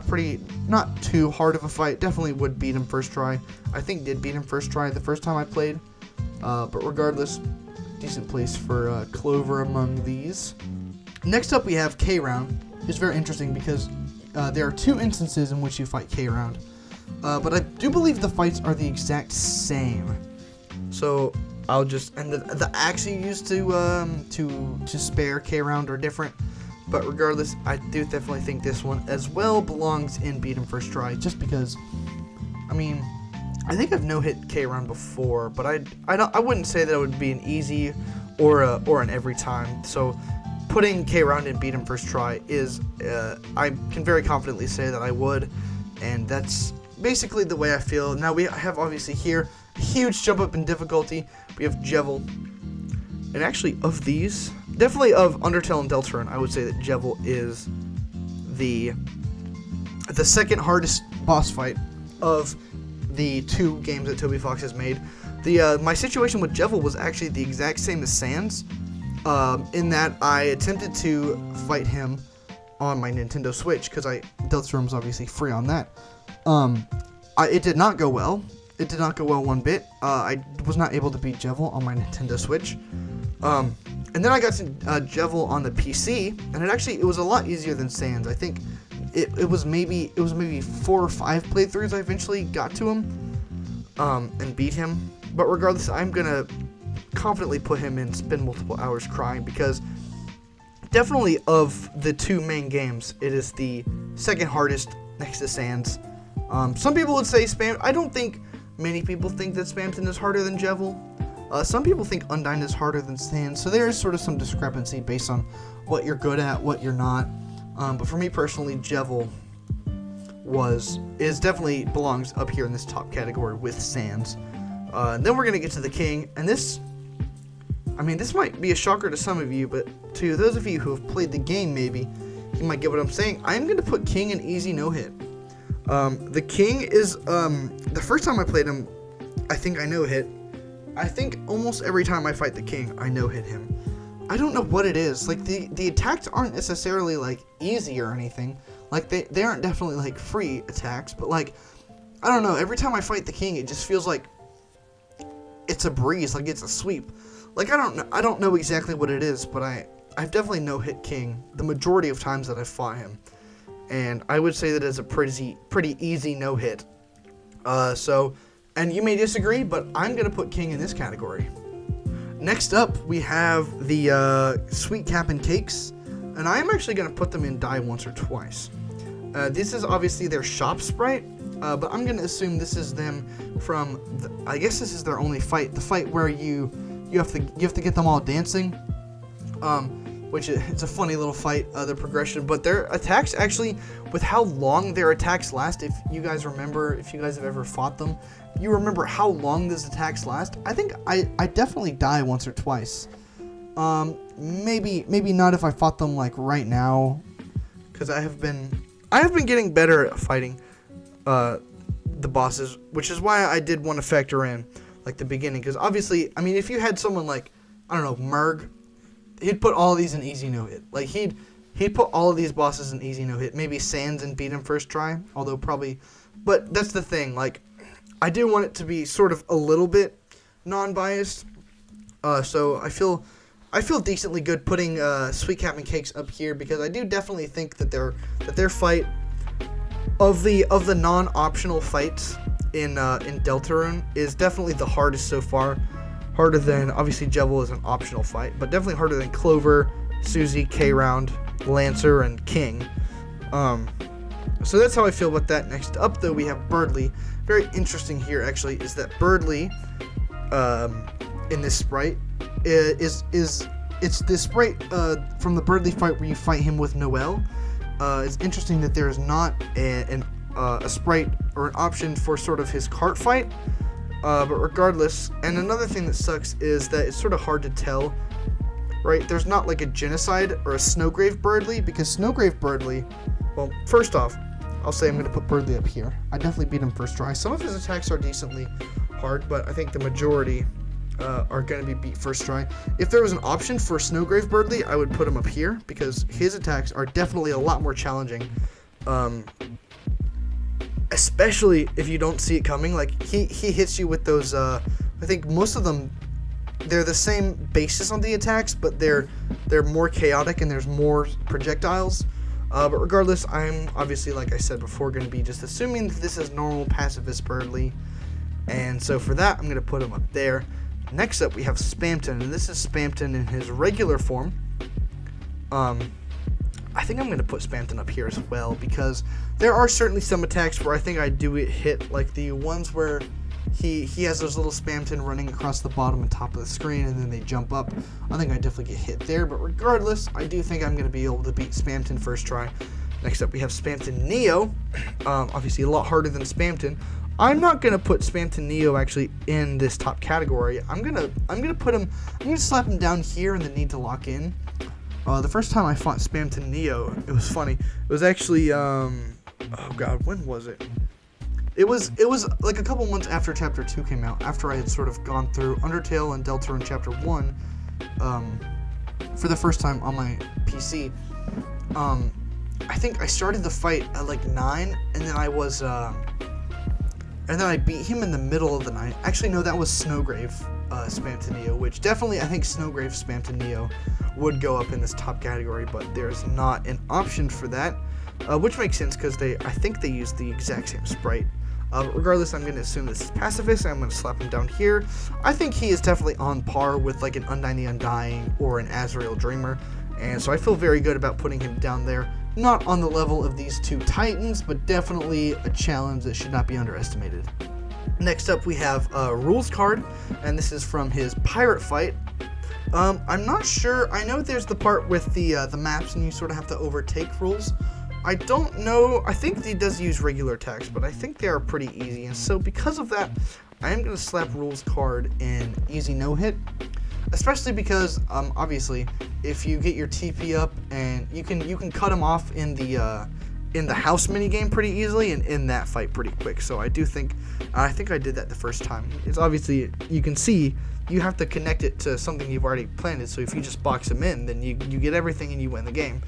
pretty not too hard of a fight. Definitely would beat him first try. I think did beat him first try the first time I played, but regardless, decent place for Clover among these. Next up we have K round. It's very interesting because there are 2 instances in which you fight K round, but I do believe the fights are the exact same. So I'll just, and the acts you use to spare K round are different, but regardless, I do definitely think this one as well belongs in beat him first try, just because, I mean, I think I've no hit K round before, but I wouldn't say that it would be an easy or an every time. So putting K round in beat him first try is, I can very confidently say that I would, and that's basically the way I feel. Now we have obviously here a huge jump up in difficulty. We have Jevil, and actually of these, definitely of Undertale and Deltarune, I would say that Jevil is the second hardest boss fight of the 2 games that Toby Fox has made. My situation with Jevil was actually the exact same as Sans, in that I attempted to fight him on my Nintendo Switch, because Deltarune was obviously free on that. It did not go well. It did not go well one bit. I was not able to beat Jevil on my Nintendo Switch. And then I got to Jevil on the PC, and it was a lot easier than Sans. I think it was maybe 4 or 5 playthroughs I eventually got to him, and beat him. But regardless, I'm gonna confidently put him in spend multiple hours crying, because definitely of the 2 main games, it is the second hardest next to Sans. Some people would say Spam. I don't think many people think that Spamton is harder than Jevil. Some people think Undyne is harder than Sans, so there is sort of some discrepancy based on what you're good at, what you're not. But for me personally, Jevil definitely belongs up here in this top category with Sans. Then we're gonna get to the King, and this might be a shocker to some of you, but to those of you who have played the game, maybe you might get what I'm saying. I'm gonna put King in easy no hit. The King is the first time I played him, I think I no hit. I think almost every time I fight the King, I no hit him. I don't know what it is. Like the attacks aren't necessarily like easy or anything. Like they aren't definitely like free attacks, but like I don't know. Every time I fight the King, it just feels like it's a breeze, like it's a sweep. Like I don't know exactly what it is, but I've definitely no hit King the majority of times that I've fought him, and I would say that it's a pretty easy no hit. And you may disagree, but I'm going to put King in this category. Next up, we have the Sweet Cap and Cakes, and I'm actually going to put them in Die Once or Twice. This is obviously their shop sprite, but I'm going to assume this is them from, I guess this is their only fight, the fight where you have to get them all dancing. which it's a funny little fight, the progression. But their attacks actually, with how long their attacks last, if you guys remember, if you guys have ever fought them, you remember how long those attacks last. I think I definitely die once or twice. Maybe not if I fought them like right now, because I have been getting better at fighting the bosses, which is why I did want to factor in like the beginning, because obviously, I mean, if you had someone like, I don't know, Merg, he'd put all of these in easy no hit. Like he'd put all of these bosses in easy no hit. Maybe Sans and beat him first try, although probably, but that's the thing. Like I do want it to be sort of a little bit non-biased. So I feel decently good putting Sweet Captain Cakes up here, because I do definitely think that their fight of the non-optional fights in Deltarune is definitely the hardest so far. Harder than, obviously Jevil is an optional fight, but definitely harder than Clover, Susie, K-Round, Lancer, and King. So that's how I feel about that. Next up, though, we have Birdly. Very interesting here, actually, is that Birdly, in this sprite, it's this sprite from the Birdly fight where you fight him with Noelle. It's interesting that there is not a sprite or an option for sort of his cart fight. But regardless, and another thing that sucks is that it's sort of hard to tell, right? There's not like a Genocide or a Snowgrave Birdly, because Snowgrave Birdly, well, first off, I'll say I'm going to put Birdly up here. I definitely beat him first try. Some of his attacks are decently hard, but I think the majority are going to be beat first try. If there was an option for Snowgrave Birdly, I would put him up here, because his attacks are definitely a lot more challenging. Especially if you don't see it coming. Like he hits you with those I think most of them, they're the same basis on the attacks, but they're more chaotic and there's more projectiles. But regardless, I'm obviously, like I said before, going to be just assuming that this is normal pacifist Birdly, and so for that I'm going to put him up there. Next up we have Spamton, and this is Spamton in his regular form. I think I'm going to put Spamton up here as well, because there are certainly some attacks where I think I do get hit, like the ones where he has those little Spamton running across the bottom and top of the screen, and then they jump up. I think I definitely get hit there, but regardless, I do think I'm going to be able to beat Spamton first try. Next up, we have Spamton Neo, obviously a lot harder than Spamton. I'm not going to put Spamton Neo actually in this top category. I'm going to slap him down here in the need to lock in. The first time I fought Spamton Neo, it was funny. It was actually, oh god, when was it? It was like a couple months after Chapter 2 came out, after I had sort of gone through Undertale and Deltarune Chapter 1, for the first time on my PC. I think I started the fight at like 9, and then I beat him in the middle of the night. Actually, no, that was Snowgrave Spamton Neo, which definitely I think Snowgrave Spamton Neo would go up in this top category, but there's not an option for that, which makes sense because I think they use the exact same sprite. Regardless, I'm going to assume this is pacifist, and I'm going to slap him down here. I think he is definitely on par with like an Undyne the Undying or an Azrael Dreamer, and so I feel very good about putting him down there. Not on the level of these two titans, but definitely a challenge that should not be underestimated. Next up, we have Rules card, and this is from his pirate fight. I'm not sure. I know there's the part with the maps, and you sort of have to overtake rules. I don't know. I think he does use regular attacks, but I think they are pretty easy. And so because of that, I am going to slap Rules card in easy no hit. Especially because, obviously, if you get your TP up, and you can cut him off in the house minigame pretty easily, and in that fight pretty quick. So I think I did that the first time. It's obviously, you can see, you have to connect it to something you've already planted. So if you just box him in, then you get everything and you win the game.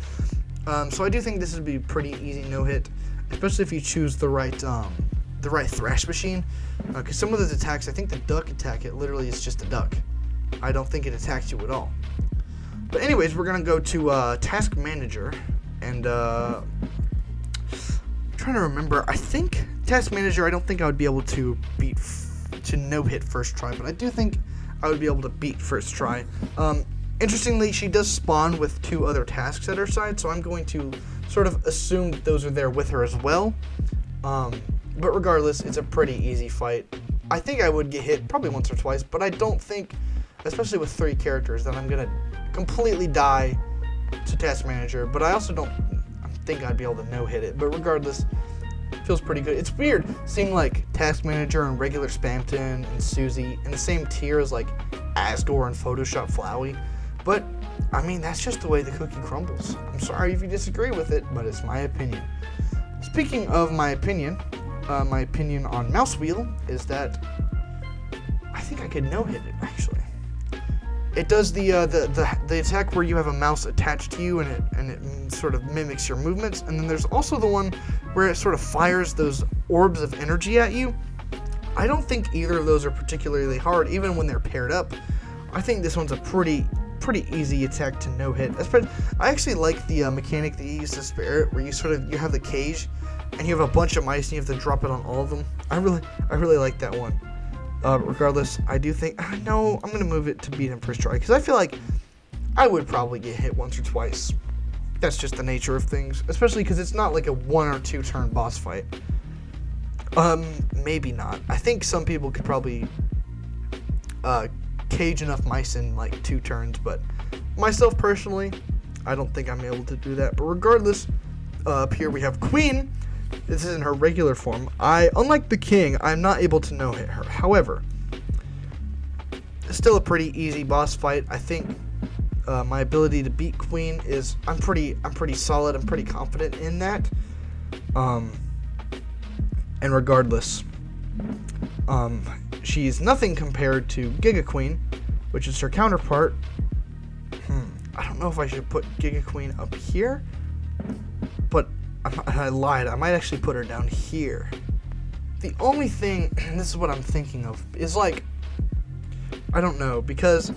So I do think this would be pretty easy no hit, especially if you choose the right thrash machine. Because some of those attacks, I think the duck attack, it literally is just a duck. I don't think it attacks you at all. But anyways, we're going to go to Task Manager. And I'm trying to remember. I think Task Manager, I don't think I would be able to beat to no-hit first try. But I do think I would be able to beat first try. Interestingly, she does spawn with 2 other tasks at her side. So I'm going to sort of assume that those are there with her as well. But regardless, it's a pretty easy fight. I think I would get hit probably once or twice. But I don't think, especially with 3 characters, that I'm going to completely die to Task Manager, but I also don't think I'd be able to no-hit it. But regardless, it feels pretty good. It's weird seeing like Task Manager and regular Spamton and Susie in the same tier as like Asgore and Photoshop Flowey, but I mean, that's just the way the cookie crumbles. I'm sorry if you disagree with it, but it's my opinion. Speaking of my opinion on Mouse Wheel is that I think I could no-hit it, actually. It does the attack where you have a mouse attached to you and it sort of mimics your movements, and then there's also the one where it sort of fires those orbs of energy at you. I don't think either of those are particularly hard, even when they're paired up. I think this one's a pretty easy attack to no-hit. I actually like the mechanic that you use to spare it, where you have the cage, and you have a bunch of mice, and you have to drop it on all of them. I really like that one. Regardless, I do think, no, I'm going to move it to beat him first try, because I feel like I would probably get hit once or twice. That's just the nature of things, especially because it's not like a 1 or 2 turn boss fight. Maybe not. I think some people could probably cage enough mice in like 2 turns, but myself personally, I don't think I'm able to do that. But regardless, up here we have Queen. This is in her regular form. Unlike the King, I'm not able to no-hit her. However, it's still a pretty easy boss fight. I think my ability to beat Queen is I'm pretty solid. I'm pretty confident in that. And regardless, she's nothing compared to Giga Queen, which is her counterpart. I don't know if I should put Giga Queen up here, but I lied. I might actually put her down here. The only thing, and this is what I'm thinking of, is like, I don't know, because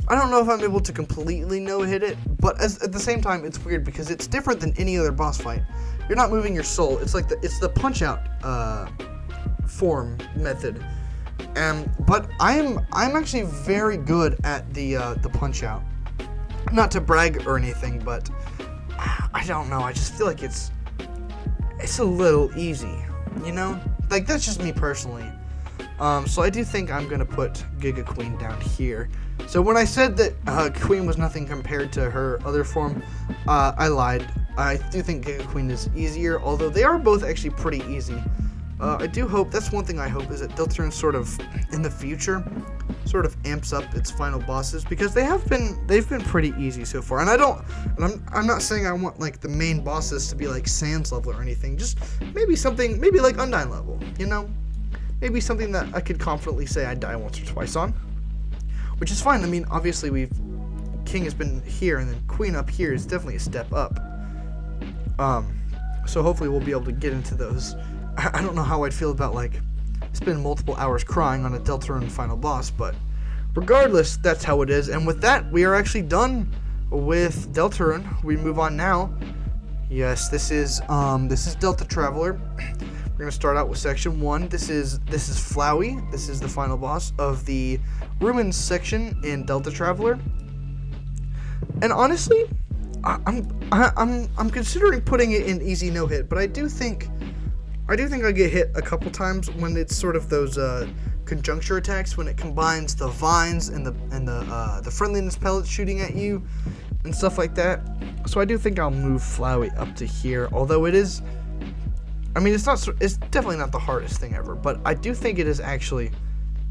I don't know if I'm able to completely no-hit it, but at the same time, it's weird because it's different than any other boss fight. You're not moving your soul. It's like it's the punch-out form method. But I'm actually very good at the punch-out. Not to brag or anything, but I don't know. I just feel like it's a little easy, you know? Like, that's just me personally. So I do think I'm gonna put Giga Queen down here. So when I said that Queen was nothing compared to her other form, I lied. I do think Giga Queen is easier, although they are both actually pretty easy. I do hope, that's one thing I hope, is that Deltarune sort of, in the future, sort of amps up its final bosses, because they've been pretty easy so far. And I'm not saying I want like the main bosses to be like Sans level or anything, just maybe like Undyne level, you know? Maybe something that I could confidently say I die once or twice on, which is fine. I mean, obviously King has been here, and then Queen up here is definitely a step up. So hopefully we'll be able to get into those. I don't know how I'd feel about like spend multiple hours crying on a Deltarune final boss, but regardless, that's how it is. And with that, we are actually done with Deltarune. We move on now. Yes, this is Delta Traveler. We're gonna start out with section 1. This is Flowey. This is the final boss of the Ruins section in Delta Traveler. And honestly, I'm considering putting it in easy no hit, but I do think I get hit a couple times when it's sort of those conjuncture attacks, when it combines the vines and the friendliness pellets shooting at you and stuff like that. So I do think I'll move Flowey up to here, although it is, I mean, it's definitely not the hardest thing ever, but I do think it is actually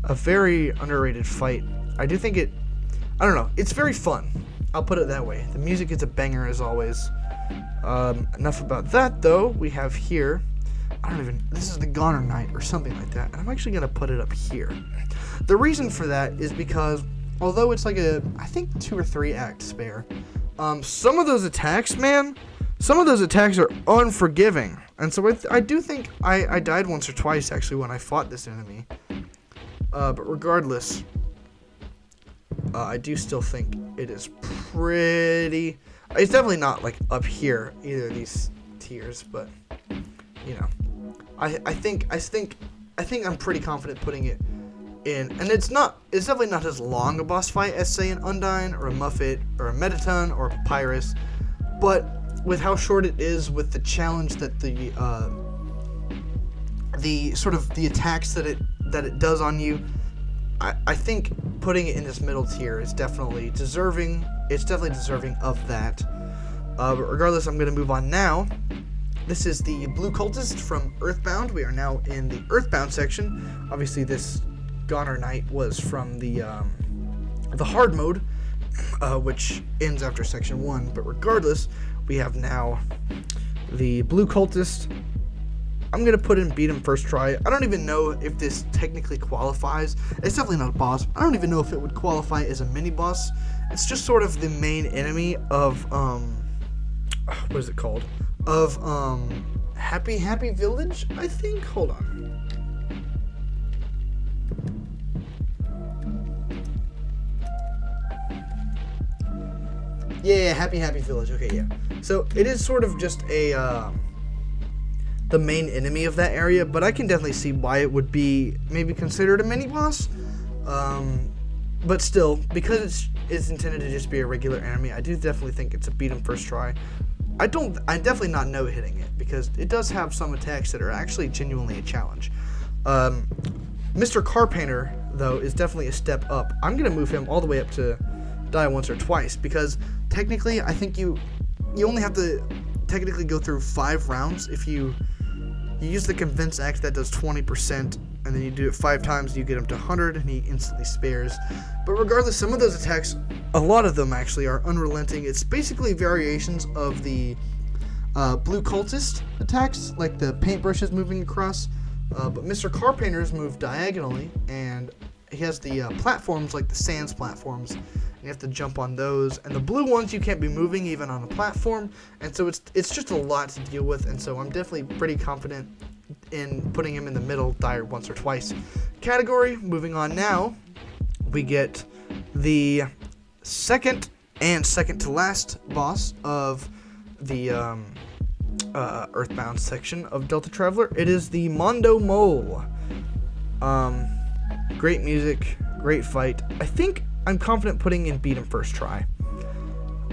a very underrated fight. I do think I don't know, it's very fun. I'll put it that way. The music is a banger as always. Enough about that though. We have here, this is the Goner Knight or something like that, and I'm actually gonna put it up here. The reason for that is because although it's like I think 2 or 3 act spare, some of those attacks, man, are unforgiving. And so I do think I died once or twice actually when I fought this enemy. But regardless, I do still think it is pretty. It's definitely not like up here either of these tiers, but you know, I think I'm pretty confident putting it in. And it's definitely not as long a boss fight as say an Undyne or a Muffet or a Mettaton or a Papyrus, but with how short it is, with the challenge that the sort of the attacks that it does on you, I think putting it in this middle tier is definitely deserving. It's definitely deserving of that. But regardless, I'm going to move on now. This is the Blue Cultist from Earthbound. We are now in the Earthbound section. Obviously, this Goner Knight was from the hard mode, which ends after section 1. But regardless, we have now the Blue Cultist. I'm going to put in beat him first try. I don't even know if this technically qualifies. It's definitely not a boss. I don't even know if it would qualify as a mini boss. It's just sort of the main enemy of what is it called? Of Happy Village, I think. Hold on. Yeah, Happy Village. Okay, yeah. So it is sort of just a the main enemy of that area, but I can definitely see why it would be maybe considered a mini boss. But still, because it's intended to just be a regular enemy, I do definitely think it's a beat him first try. I'm definitely not no-hitting it, because it does have some attacks that are actually genuinely a challenge. Mr. Carpainter, though, is definitely a step up. I'm going to move him all the way up to die once or twice, because technically, I think you only have to technically go through 5 rounds. If you use the Convince Axe, that does 20%, and then you do it 5 times, you get him to 100, and he instantly spares. But regardless, some of those attacks, a lot of them actually, are unrelenting. It's basically variations of the Blue Cultist attacks, like the paintbrushes moving across. But Mr. Carpainter's move diagonally, and he has the platforms, like the Sands platforms, and you have to jump on those. And the blue ones, you can't be moving even on a platform, and so it's just a lot to deal with. And so I'm definitely pretty confident in putting him in the middle, die once or twice category. Moving on now, we get the second to last boss of the Earthbound section of Delta Traveler. It is the Mondo Mole. Great music, great fight. I think I'm confident putting in beat him first try.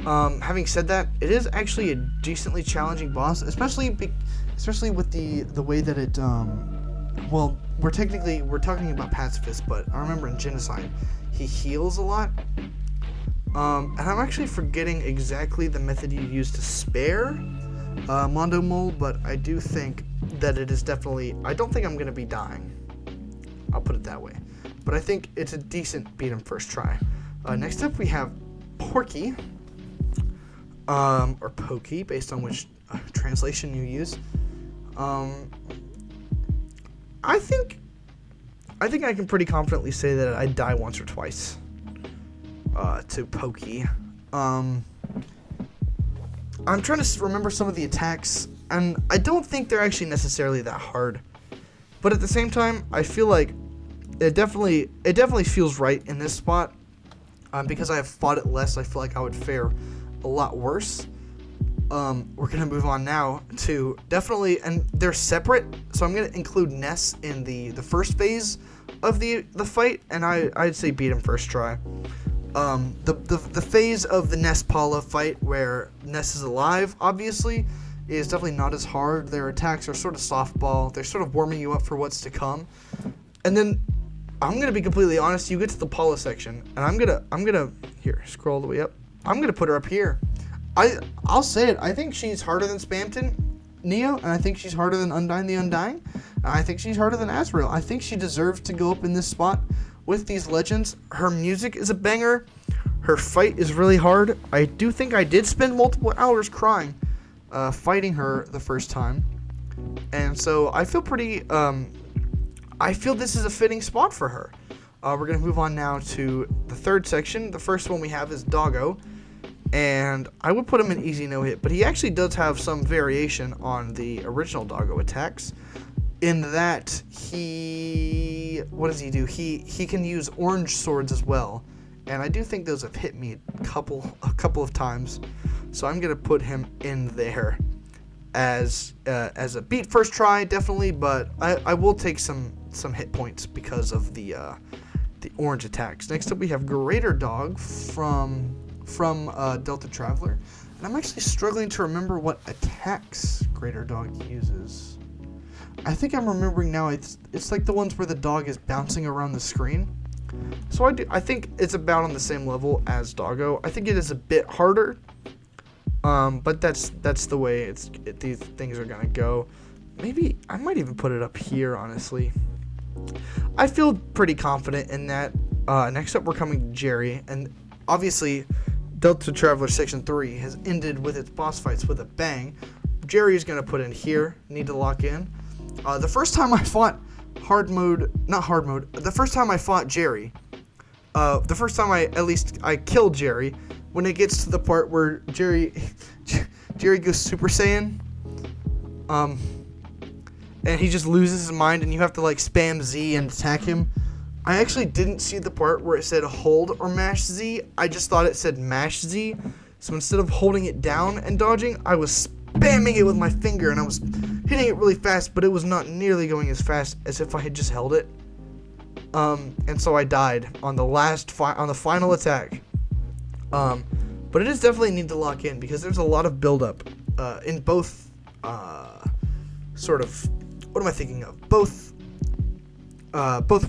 Having said that, it is actually a decently challenging boss, especially with the way that it well, we're talking about pacifist, but I remember in Genocide he heals a lot. And I'm actually forgetting exactly the method you use to spare Mondo Mole, but I do think that it is definitely, I don't think I'm going to be dying. I'll put it that way. But I think it's a decent beat him first try. Next up we have Porky, or Pokey, based on which translation you use. I think I can pretty confidently say that I die once or twice to Pokey. I'm trying to remember some of the attacks, and I don't think they're actually necessarily that hard. But at the same time, I feel like it definitely feels right in this spot. Because I have fought it less, I feel like I would fare a lot worse. We're gonna move on now to definitely, and they're separate, so I'm gonna include Ness in the first phase of the fight, and I'd say beat him first try. The phase of the Ness Paula fight where Ness is alive, obviously, is definitely not as hard. Their attacks are sort of softball. They're sort of warming you up for what's to come. And then I'm gonna be completely honest. You get to the Paula section, and I'm gonna here scroll all the way up. I'm gonna put her up here. I'll say it. I think she's harder than Spamton Neo, and I think she's harder than Undyne the Undying, and I think she's harder than Azrael. I think she deserves to go up in this spot with these legends. Her music is a banger. Her fight is really hard. I do think I did spend multiple hours crying fighting her the first time, and so I feel pretty. I feel this is a fitting spot for her. We're gonna move on now to the third section. The first one we have is Doggo. And I would put him in easy no hit, but he actually does have some variation on the original Doggo attacks, in that what does he do? He can use orange swords as well, and I do think those have hit me a couple of times, so I'm gonna put him in there as a beat first try, definitely, but I will take some hit points because of the orange attacks. Next up we have Greater Dog from Delta Traveler, and I'm actually struggling to remember what attacks Greater Dog uses. I think I'm remembering now. It's like the ones where the dog is bouncing around the screen. So I think it's about on the same level as Doggo. I think it is a bit harder, but that's the way these things are gonna go. Maybe I might even put it up here, honestly. I feel pretty confident in that. Next up, we're coming to Jerry, and obviously, Delta Traveler Section 3 has ended with its boss fights with a bang. Jerry is going to put in here, need to lock in. The first time I fought the first time I fought Jerry, the first time I killed Jerry, when it gets to the part where Jerry goes Super Saiyan, and he just loses his mind and you have to like spam Z and attack him. I actually didn't see the part where it said hold or mash Z. I just thought it said mash Z. So instead of holding it down and dodging, I was spamming it with my finger and I was hitting it really fast, but it was not nearly going as fast as if I had just held it. And so I died on the final attack. But it is definitely need to lock in because there's a lot of buildup in both what am I thinking of? Both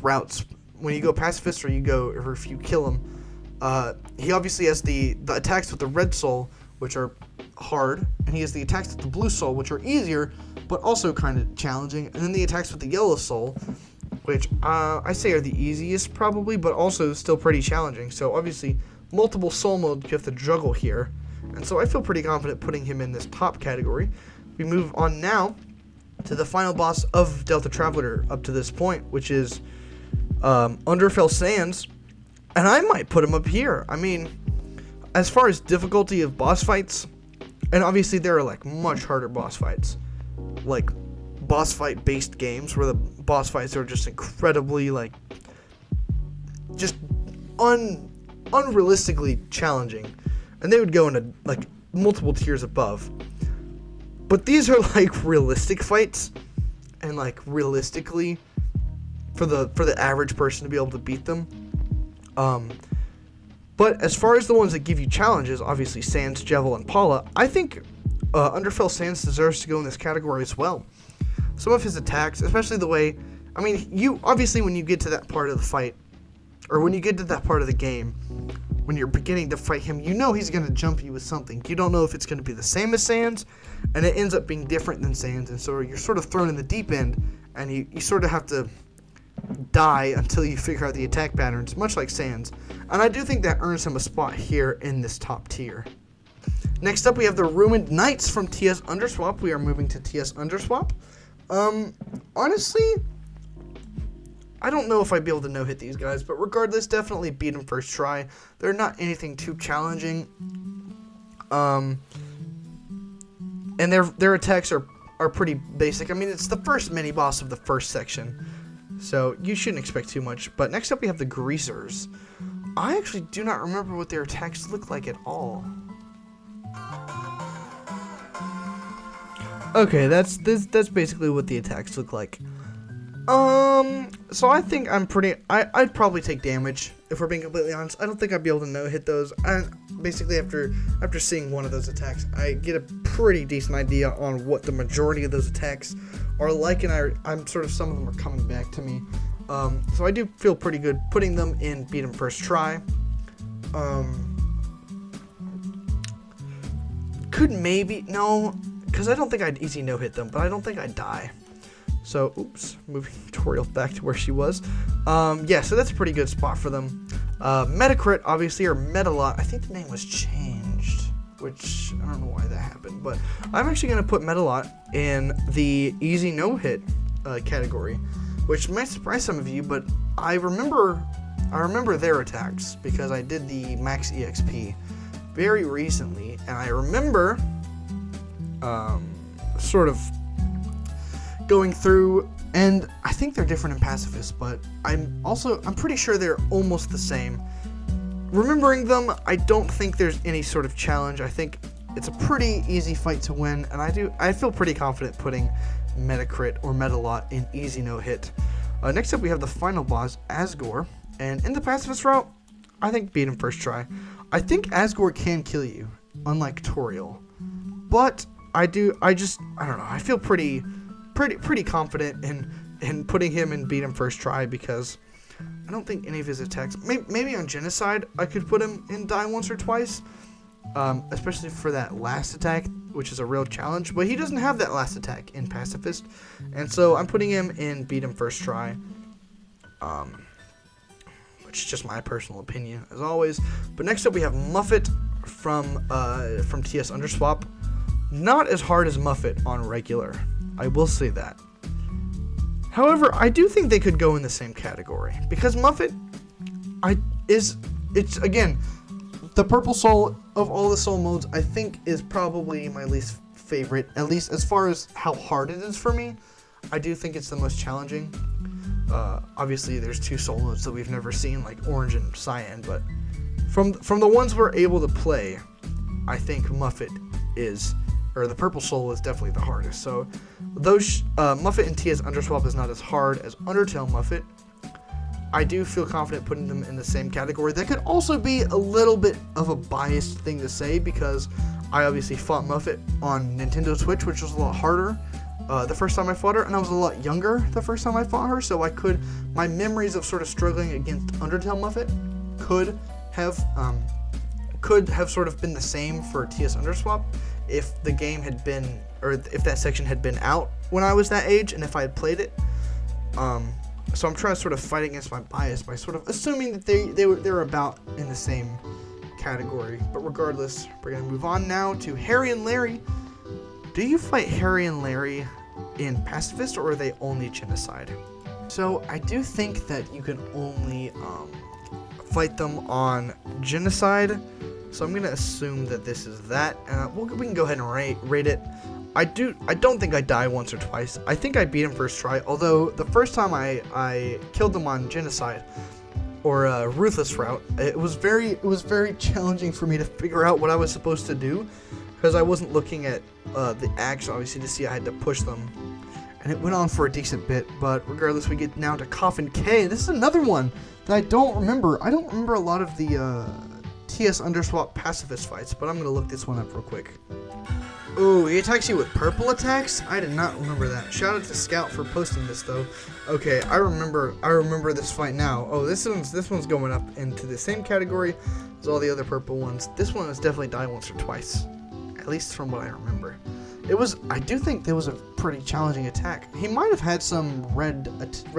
routes. When you go pacifist or if you kill him, he obviously has the attacks with the red soul, which are hard, and he has the attacks with the blue soul, which are easier, but also kind of challenging, and then the attacks with the yellow soul, which I say are the easiest probably, but also still pretty challenging. So obviously, multiple soul modes you have to juggle here, and so I feel pretty confident putting him in this top category. We move on now to the final boss of Delta Traveler up to this point, which is Undertale Sands, and I might put him up here. I mean, as far as difficulty of boss fights, and obviously there are like much harder boss fights, like boss fight based games where the boss fights are just incredibly like just unrealistically challenging, and they would go into like multiple tiers above. But these are like realistic fights, and like realistically for the average person to be able to beat them. But as far as the ones that give you challenges, obviously Sans, Jevil, and Paula, I think Undertale Sans deserves to go in this category as well. Some of his attacks, especially the way, I mean, you obviously when you get to that part of the fight, or when you get to that part of the game, when you're beginning to fight him, you know he's going to jump you with something. You don't know if it's going to be the same as Sans, and it ends up being different than Sans, and so you're sort of thrown in the deep end, and you sort of have to die until you figure out the attack patterns, much like Sans. And I do think that earns him a spot here in this top tier. Next up, we have the Ruined Knights from TS Underswap. We are moving to TS Underswap. Honestly, I don't know if I'd be able to no-hit these guys, but regardless, definitely beat them first try. They're not anything too challenging. And their attacks are pretty basic. I mean, it's the first mini-boss of the first section, so you shouldn't expect too much. But next up, we have the Greasers. I actually do not remember what their attacks look like at all. Okay, that's basically what the attacks look like. So I think I'd probably take damage, if we're being completely honest. I don't think I'd be able to no-hit those. And basically after seeing one of those attacks, I get a pretty decent idea on what the majority of those attacks are like, and I'm sort of, some of them are coming back to me. So I do feel pretty good putting them in beat 'em first try. Could maybe, no, because I don't think I'd easy no-hit them, but I don't think I'd die. So, oops, moving Toriel back to where she was. Yeah, so that's a pretty good spot for them. Metacrit, obviously, or Metalot, I think the name was changed, which I don't know why that happened, but I'm actually going to put Metalot in the easy no-hit category, which might surprise some of you, but I remember their attacks because I did the max EXP very recently, and I remember sort of going through, and I think they're different in pacifist, but I'm pretty sure they're almost the same. Remembering them, I don't think there's any sort of challenge. I think it's a pretty easy fight to win, and I feel pretty confident putting Metacrit or Metalot in easy no hit. Next up, we have the final boss, Asgore, and in the pacifist route, I think beat him first try. I think Asgore can kill you, unlike Toriel, but I don't know. I feel pretty confident in putting him in beat him first try because I don't think any of his attacks, maybe on Genocide, I could put him in die once or twice, especially for that last attack, which is a real challenge, but he doesn't have that last attack in Pacifist, and so I'm putting him in beat him first try, which is just my personal opinion, as always. But next up we have Muffet from TS Underswap. Not as hard as Muffet on regular, I will say that. However, I do think they could go in the same category, because Muffet, it's again, the purple soul of all the soul modes, I think is probably my least favorite, at least as far as how hard it is for me. I do think it's the most challenging. Obviously, there's 2 soul modes that we've never seen, like Orange and Cyan, but from the ones we're able to play, I think Muffet is, or the purple soul is definitely the hardest. So those Muffet and TS Underswap is not as hard as Undertale Muffet. I do feel confident putting them in the same category. That could also be a little bit of a biased thing to say, because I obviously fought Muffet on Nintendo Switch, which was a lot harder the first time I fought her, and I was a lot younger the first time I fought her, so my memories of sort of struggling against Undertale Muffet could have sort of been the same for TS Underswap if the game had been, or if that section had been out when I was that age, and if I had played it. So I'm trying to sort of fight against my bias by sort of assuming that they were about in the same category. But regardless, we're going to move on now to Harry and Larry. Do you fight Harry and Larry in Pacifist, or are they only Genocide? So I do think that you can only fight them on Genocide. So I'm going to assume that this is that. And we can go ahead and rate it. I don't think I die once or twice. I think I beat him first try, although the first time I killed him on Genocide, or Ruthless Route, it was very challenging for me to figure out what I was supposed to do, because I wasn't looking at the action, obviously, to see I had to push them. And it went on for a decent bit, but regardless, we get now to Coffin K. This is another one that I don't remember. I don't remember a lot of the TS Underswap Pacifist fights, but I'm going to look this one up real quick. Ooh, he attacks you with purple attacks? I did not remember that. Shout out to Scout for posting this, though. Okay, I remember this fight now. Oh, this one's going up into the same category as all the other purple ones. This one was definitely die once or twice, at least from what I remember. I do think there was a pretty challenging attack. He might have had some red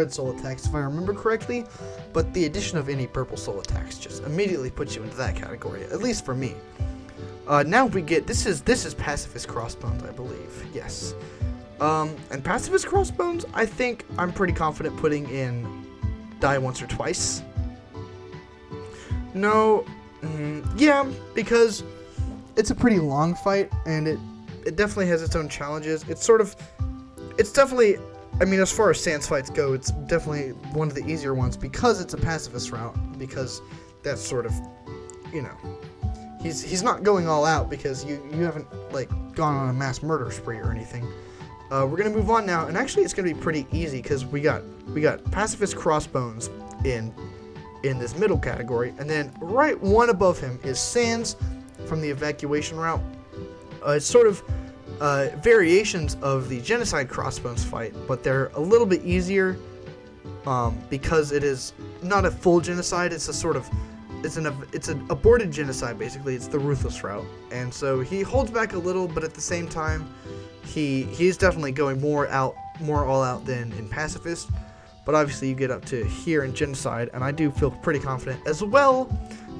soul attacks if I remember correctly, but the addition of any purple soul attacks just immediately puts you into that category, at least for me. Now we get, this is Pacifist Crossbones, I believe, yes. And Pacifist Crossbones, I think I'm pretty confident putting in die once or twice. No, yeah, because it's a pretty long fight, and it definitely has its own challenges. It's definitely, I mean, as far as Sans fights go, it's definitely one of the easier ones, because it's a Pacifist route, because that's sort of, you know, he's not going all out, because you haven't, like, gone on a mass murder spree or anything. We're gonna move on now, and actually it's gonna be pretty easy, because we got Pacifist Crossbones in this middle category, and then right one above him is Sans from the Evacuation route. It's sort of variations of the Genocide Crossbones fight, but they're a little bit easier because it is not a full Genocide. It's a sort of it's an aborted Genocide, basically. It's the Ruthless route, and so he holds back a little, but at the same time, he's definitely going more all out than in Pacifist. But obviously, you get up to here in Genocide, and I do feel pretty confident as well,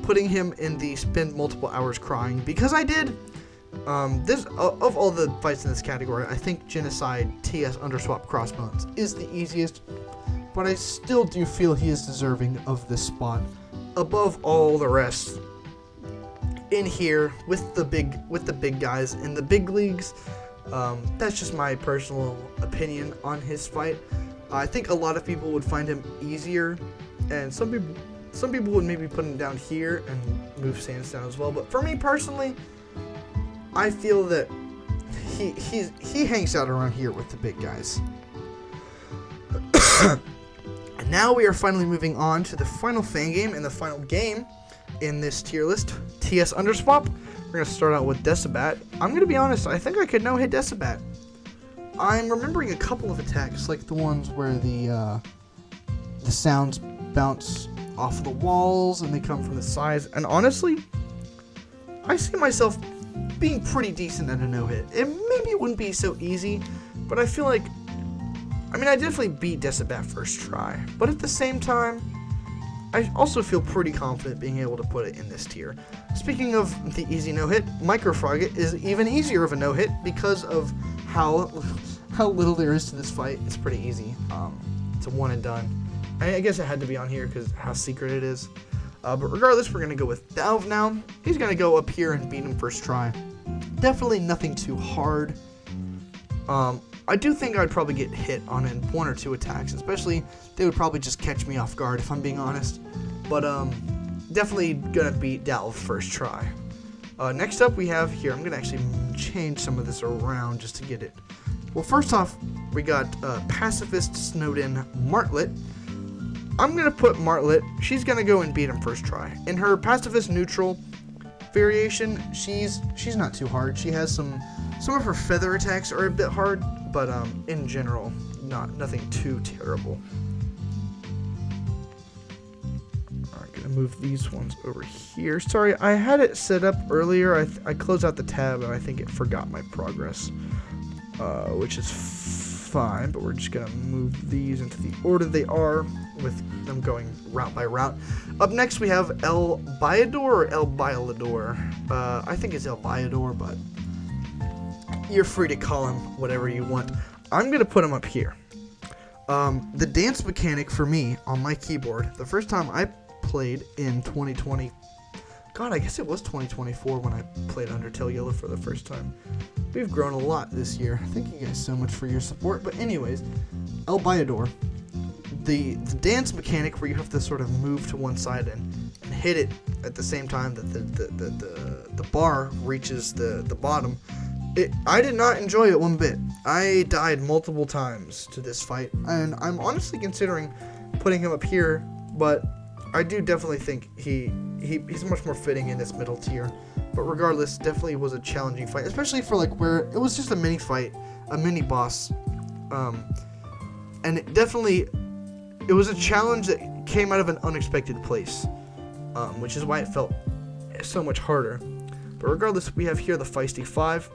putting him in the spend multiple hours crying, because I did. This of all the fights in this category, I think Genocide TS Underswap Crossbones is the easiest, but I still do feel he is deserving of this spot above all the rest in here with the big guys in the big leagues. That's just my personal opinion on his fight. I think a lot of people would find him easier, and some people would maybe put him down here and move Sans down as well. But for me personally, I feel that he hangs out around here with the big guys. And now we are finally moving on to the final fan game and the final game in this tier list, TS Underswap. We're going to start out with Decibat. I'm going to be honest, I think I could no-hit Decibat. I'm remembering a couple of attacks, like the ones where the sounds bounce off the walls and they come from the sides. And honestly, I see myself being pretty decent at a no-hit. Maybe it wouldn't be so easy, but I feel like, I definitely beat Decibat first try. But at the same time, I also feel pretty confident being able to put it in this tier. Speaking of the easy no-hit, Microfrogget is even easier of a no-hit because of how little there is to this fight. It's pretty easy. It's a one and done. I guess it had to be on here because how secret it is. But regardless, we're going to go with Dalv now. He's going to go up here and beat him first try. Definitely nothing too hard. I do think I'd probably get hit on one or two attacks, especially they would probably just catch me off guard if I'm being honest. But definitely gonna beat Dalv first try. Next up we have here, I'm gonna actually change some of this around just to get it. Well, first off, we got Pacifist Snowden Martlet. I'm gonna put Martlet, she's gonna go and beat him first try. In her Pacifist Neutral variation, she's not too hard. She has some of her feather attacks are a bit hard, but in general, nothing too terrible. Alright, gonna move these ones over here. Sorry, I had it set up earlier. I closed out the tab and I think it forgot my progress, which is fine, but we're just gonna move these into the order they are, with them going route by route. Up next we have El Bayador or El Bailador. I think it's El Bayador, but you're free to call him whatever you want. I'm gonna put him up here. The dance mechanic for me on my keyboard, the first time I played in 2020, God, I guess it was 2024 when I played Undertale Yellow for the first time. We've grown a lot this year. Thank you guys so much for your support. But anyways, El Bayador, the dance mechanic where you have to sort of move to one side and hit it at the same time that the bar reaches the bottom. I did not enjoy it one bit. I died multiple times to this fight, and I'm honestly considering putting him up here, but I do definitely think he's much more fitting in this middle tier. But regardless, definitely was a challenging fight, especially for like where it was just a mini fight, a mini boss, and it was a challenge that came out of an unexpected place, which is why it felt so much harder. But regardless, we have here the Feisty 5.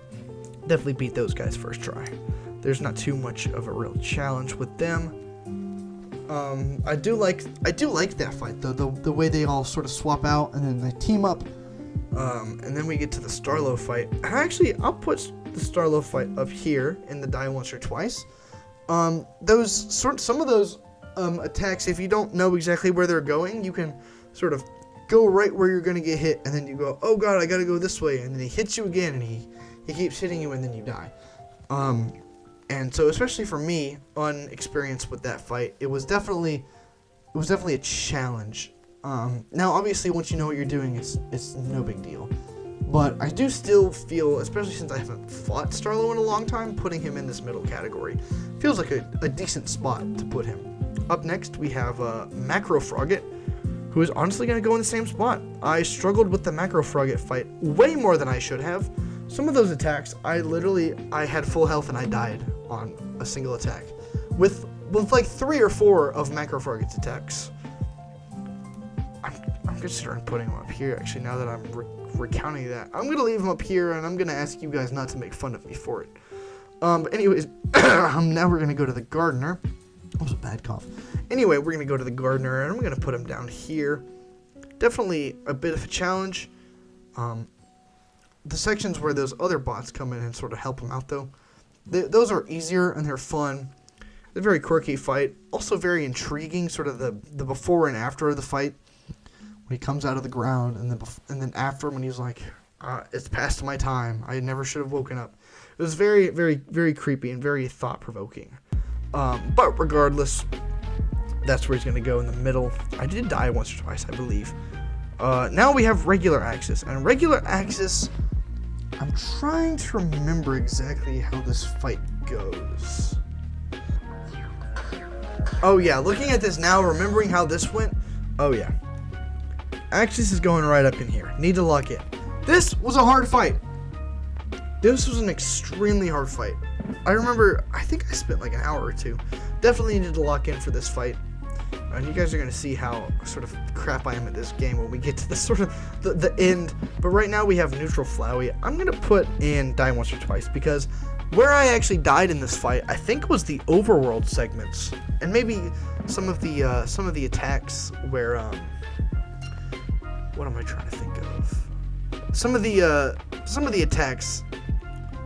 Definitely beat those guys first try. There's not too much of a real challenge with them. I do like that fight though, the way they all sort of swap out and then they team up. And then we get to the Starlo fight. And actually, I'll put the Starlo fight up here in the Die Once or Twice. Some of those attacks, if you don't know exactly where they're going, you can sort of go right where you're gonna get hit, and then you go, oh god, I gotta go this way, and then he hits you again, and he keeps hitting you, and then you die. And so, especially for me, unexperienced with that fight, it was definitely a challenge. Now, obviously, once you know what you're doing, it's no big deal. But I do still feel, especially since I haven't fought Starlo in a long time, putting him in this middle category feels like a decent spot to put him. Up next, we have Macrofrogget, who is honestly going to go in the same spot. I struggled with the Macrofrogget fight way more than I should have. Some of those attacks, I had full health and I died on a single attack. With like 3 or 4 of Macrofrogget's attacks. I'm considering putting him up here, actually, now that I'm recounting that. I'm going to leave him up here, and I'm going to ask you guys not to make fun of me for it. But anyways, now we're going to go to the Gardener. That was a bad cough. Anyway, we're going to go to the Gardener, and I'm going to put him down here. Definitely a bit of a challenge. The sections where those other bots come in and sort of help him out, though, those are easier, and they're fun. They're a very quirky fight. Also very intriguing, sort of the before and after of the fight. When he comes out of the ground, and then after, when he's like, it's past my time. I never should have woken up. It was very, very, very creepy and very thought-provoking. But regardless, that's where he's going to go in the middle. I did die once or twice, I believe. Now we have Regular Axis. And Regular Axis, I'm trying to remember exactly how this fight goes. Oh yeah, looking at this now, remembering how this went, oh yeah. Axis is going right up in here. Need to lock in. This was a hard fight. This was an extremely hard fight. I remember, I think I spent like an hour or two. Definitely needed to lock in for this fight. And you guys are going to see how sort of crap I am at this game when we get to the sort of the end. But right now we have neutral Flowey. I'm going to put in Die Once or Twice because where I actually died in this fight, I think was the overworld segments. And maybe some of the attacks where, what am I trying to think of? Some of the attacks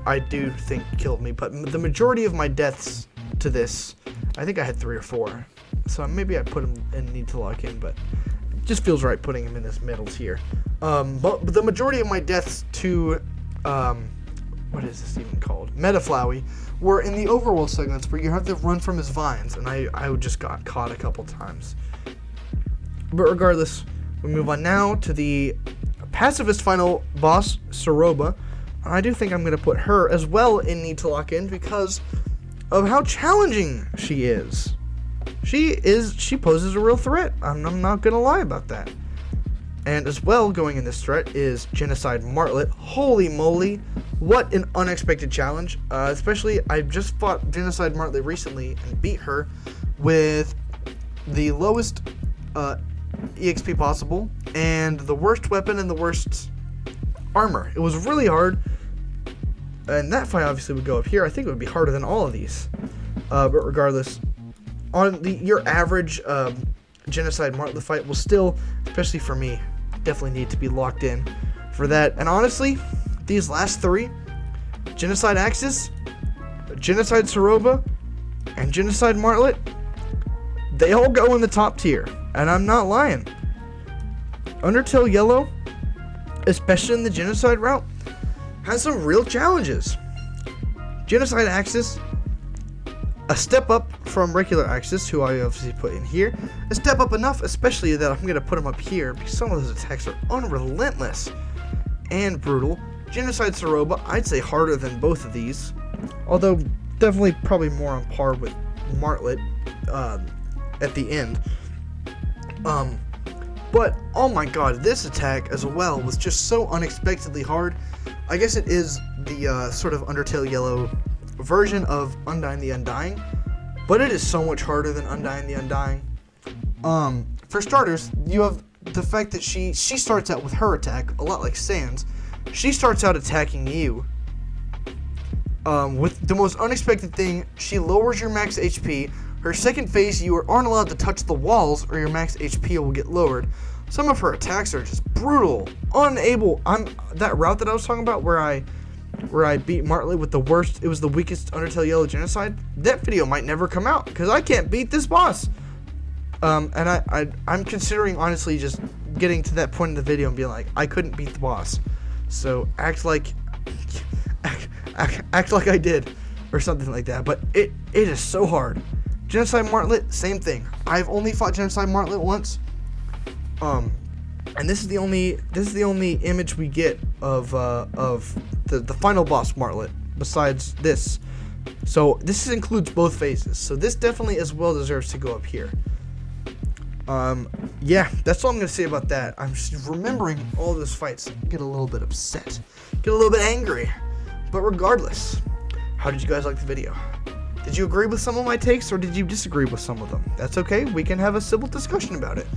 I do think killed me, but the majority of my deaths to this, I think I had 3 or 4. So maybe I put him in Need to Lock In, but it just feels right putting him in this middle tier. But the majority of my deaths to, what is this even called? Meta Flowey, were in the overworld segments where you have to run from his vines, and I just got caught a couple times. But regardless, we move on now to the pacifist final boss, Soroba. I do think I'm going to put her as well in Need to Lock In because of how challenging she is. She poses a real threat. I'm not going to lie about that. And as well, going in this threat is Genocide Martlet. Holy moly, what an unexpected challenge. Especially, I just fought Genocide Martlet recently and beat her with the lowest EXP possible and the worst weapon and the worst armor. It was really hard. And that fight obviously would go up here. I think it would be harder than all of these. But regardless, on your average Genocide Martlet fight will still, especially for me, definitely need to be locked in for that. And honestly, these last 3, Genocide Axis, Genocide Soroba, and Genocide Martlet, they all go in the top tier. And I'm not lying. Undertale Yellow, especially in the Genocide route, has some real challenges. Genocide Axis, a step up from regular Axis, who I obviously put in here. A step up enough, especially that I'm going to put him up here, because some of those attacks are unrelentless and brutal. Genocide Soroba, I'd say harder than both of these, although definitely probably more on par with Martlet at the end. But, oh my god, this attack as well was just so unexpectedly hard. I guess it is the sort of Undertale Yellow version of Undying the Undying, but it is so much harder than Undying the Undying. For starters, you have the fact that she starts out with her attack, a lot like Sans. She starts out attacking you with the most unexpected thing. She lowers your max HP. Her second phase, you aren't allowed to touch the walls or your max HP will get lowered. Some of her attacks are just brutal. That route that I was talking about where I beat Martlet with the worst, it was the weakest Undertale Yellow Genocide. That video might never come out because I can't beat this boss. And I'm considering honestly just getting to that point in the video and being like, I couldn't beat the boss. So act like I did or something like that. But it is so hard. Genocide Martlet, same thing. I've only fought Genocide Martlet once. And this is the only image we get of the final boss Martlet besides this. So this includes both phases. So this definitely as well deserves to go up here. Yeah, that's all I'm gonna say about that. I'm just remembering all those fights, get a little bit upset, get a little bit angry. But regardless, how did you guys like the video? Did you agree with some of my takes or did you disagree with some of them? That's okay, we can have a civil discussion about it.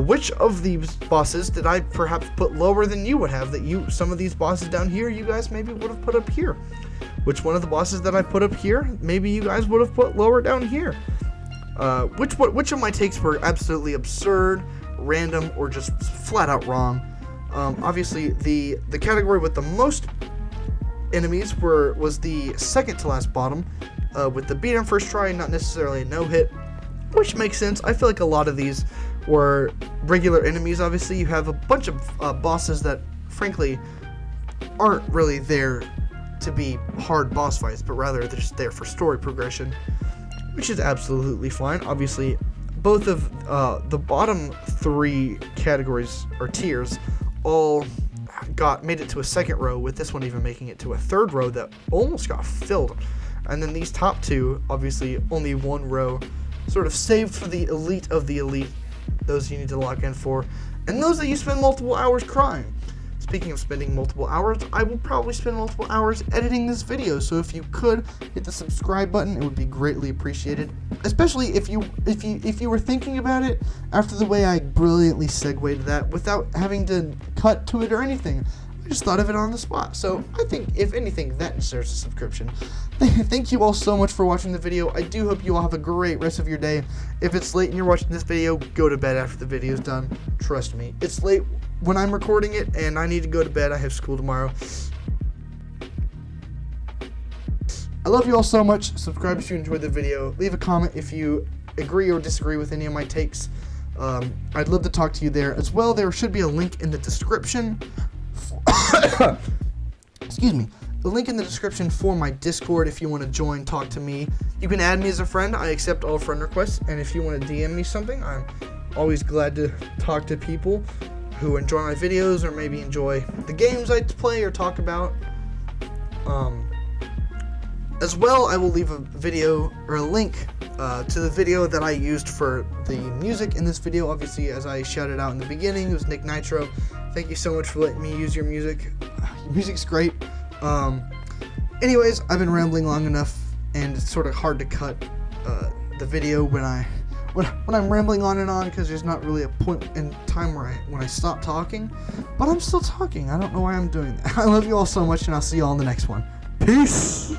Which of these bosses did I perhaps put lower than you would have, that some of these bosses down here you guys maybe would have put up here? Which one of the bosses that I put up here maybe you guys would have put lower down here? Which of my takes were absolutely absurd, random, or just flat out wrong? Obviously the category with the most enemies was the second to last bottom, with the beat on first try, not necessarily a no-hit, which makes sense. I feel like a lot of these were regular enemies. Obviously, you have a bunch of bosses that, frankly, aren't really there to be hard boss fights, but rather they're just there for story progression, which is absolutely fine. Obviously, both of the bottom 3 categories or tiers all made it to a second row, with this one even making it to a third row that almost got filled. And then these top 2, obviously only 1 row, sort of saved for the elite of the elite, those you need to lock in for, and those that you spend multiple hours crying. speaking of spending multiple hours, I will probably spend multiple hours editing this video. So if you could hit the subscribe button, it would be greatly appreciated. Especially if you were thinking about it after the way I brilliantly segued that without having to cut to it or anything. I just thought of it on the spot. So I think, if anything, that deserves a subscription. Thank you all so much for watching the video. I do hope you all have a great rest of your day. If it's late and you're watching this video, go to bed after the video is done. Trust me. It's late when I'm recording it, and I need to go to bed. I have school tomorrow. I love you all so much. Subscribe if you enjoyed the video. Leave a comment if you agree or disagree with any of my takes. I'd love to talk to you there as well. There should be a link in the description. Excuse me. The link in the description for my Discord if you want to join, talk to me. You can add me as a friend. I accept all friend requests. And if you want to DM me something, I'm always glad to talk to people who enjoy my videos or maybe enjoy the games I play or talk about. As well, I will leave a video or a link to the video that I used for the music in this video. Obviously, as I shouted out in the beginning, it was Nick Nitro. Thank you so much for letting me use your music. Your music's great. Anyways, I've been rambling long enough, and it's sort of hard to cut the video when I'm rambling on and on, because there's not really a point in time when I stop talking. But I'm still talking. I don't know why I'm doing that. I love you all so much, and I'll see you all in the next one. Peace!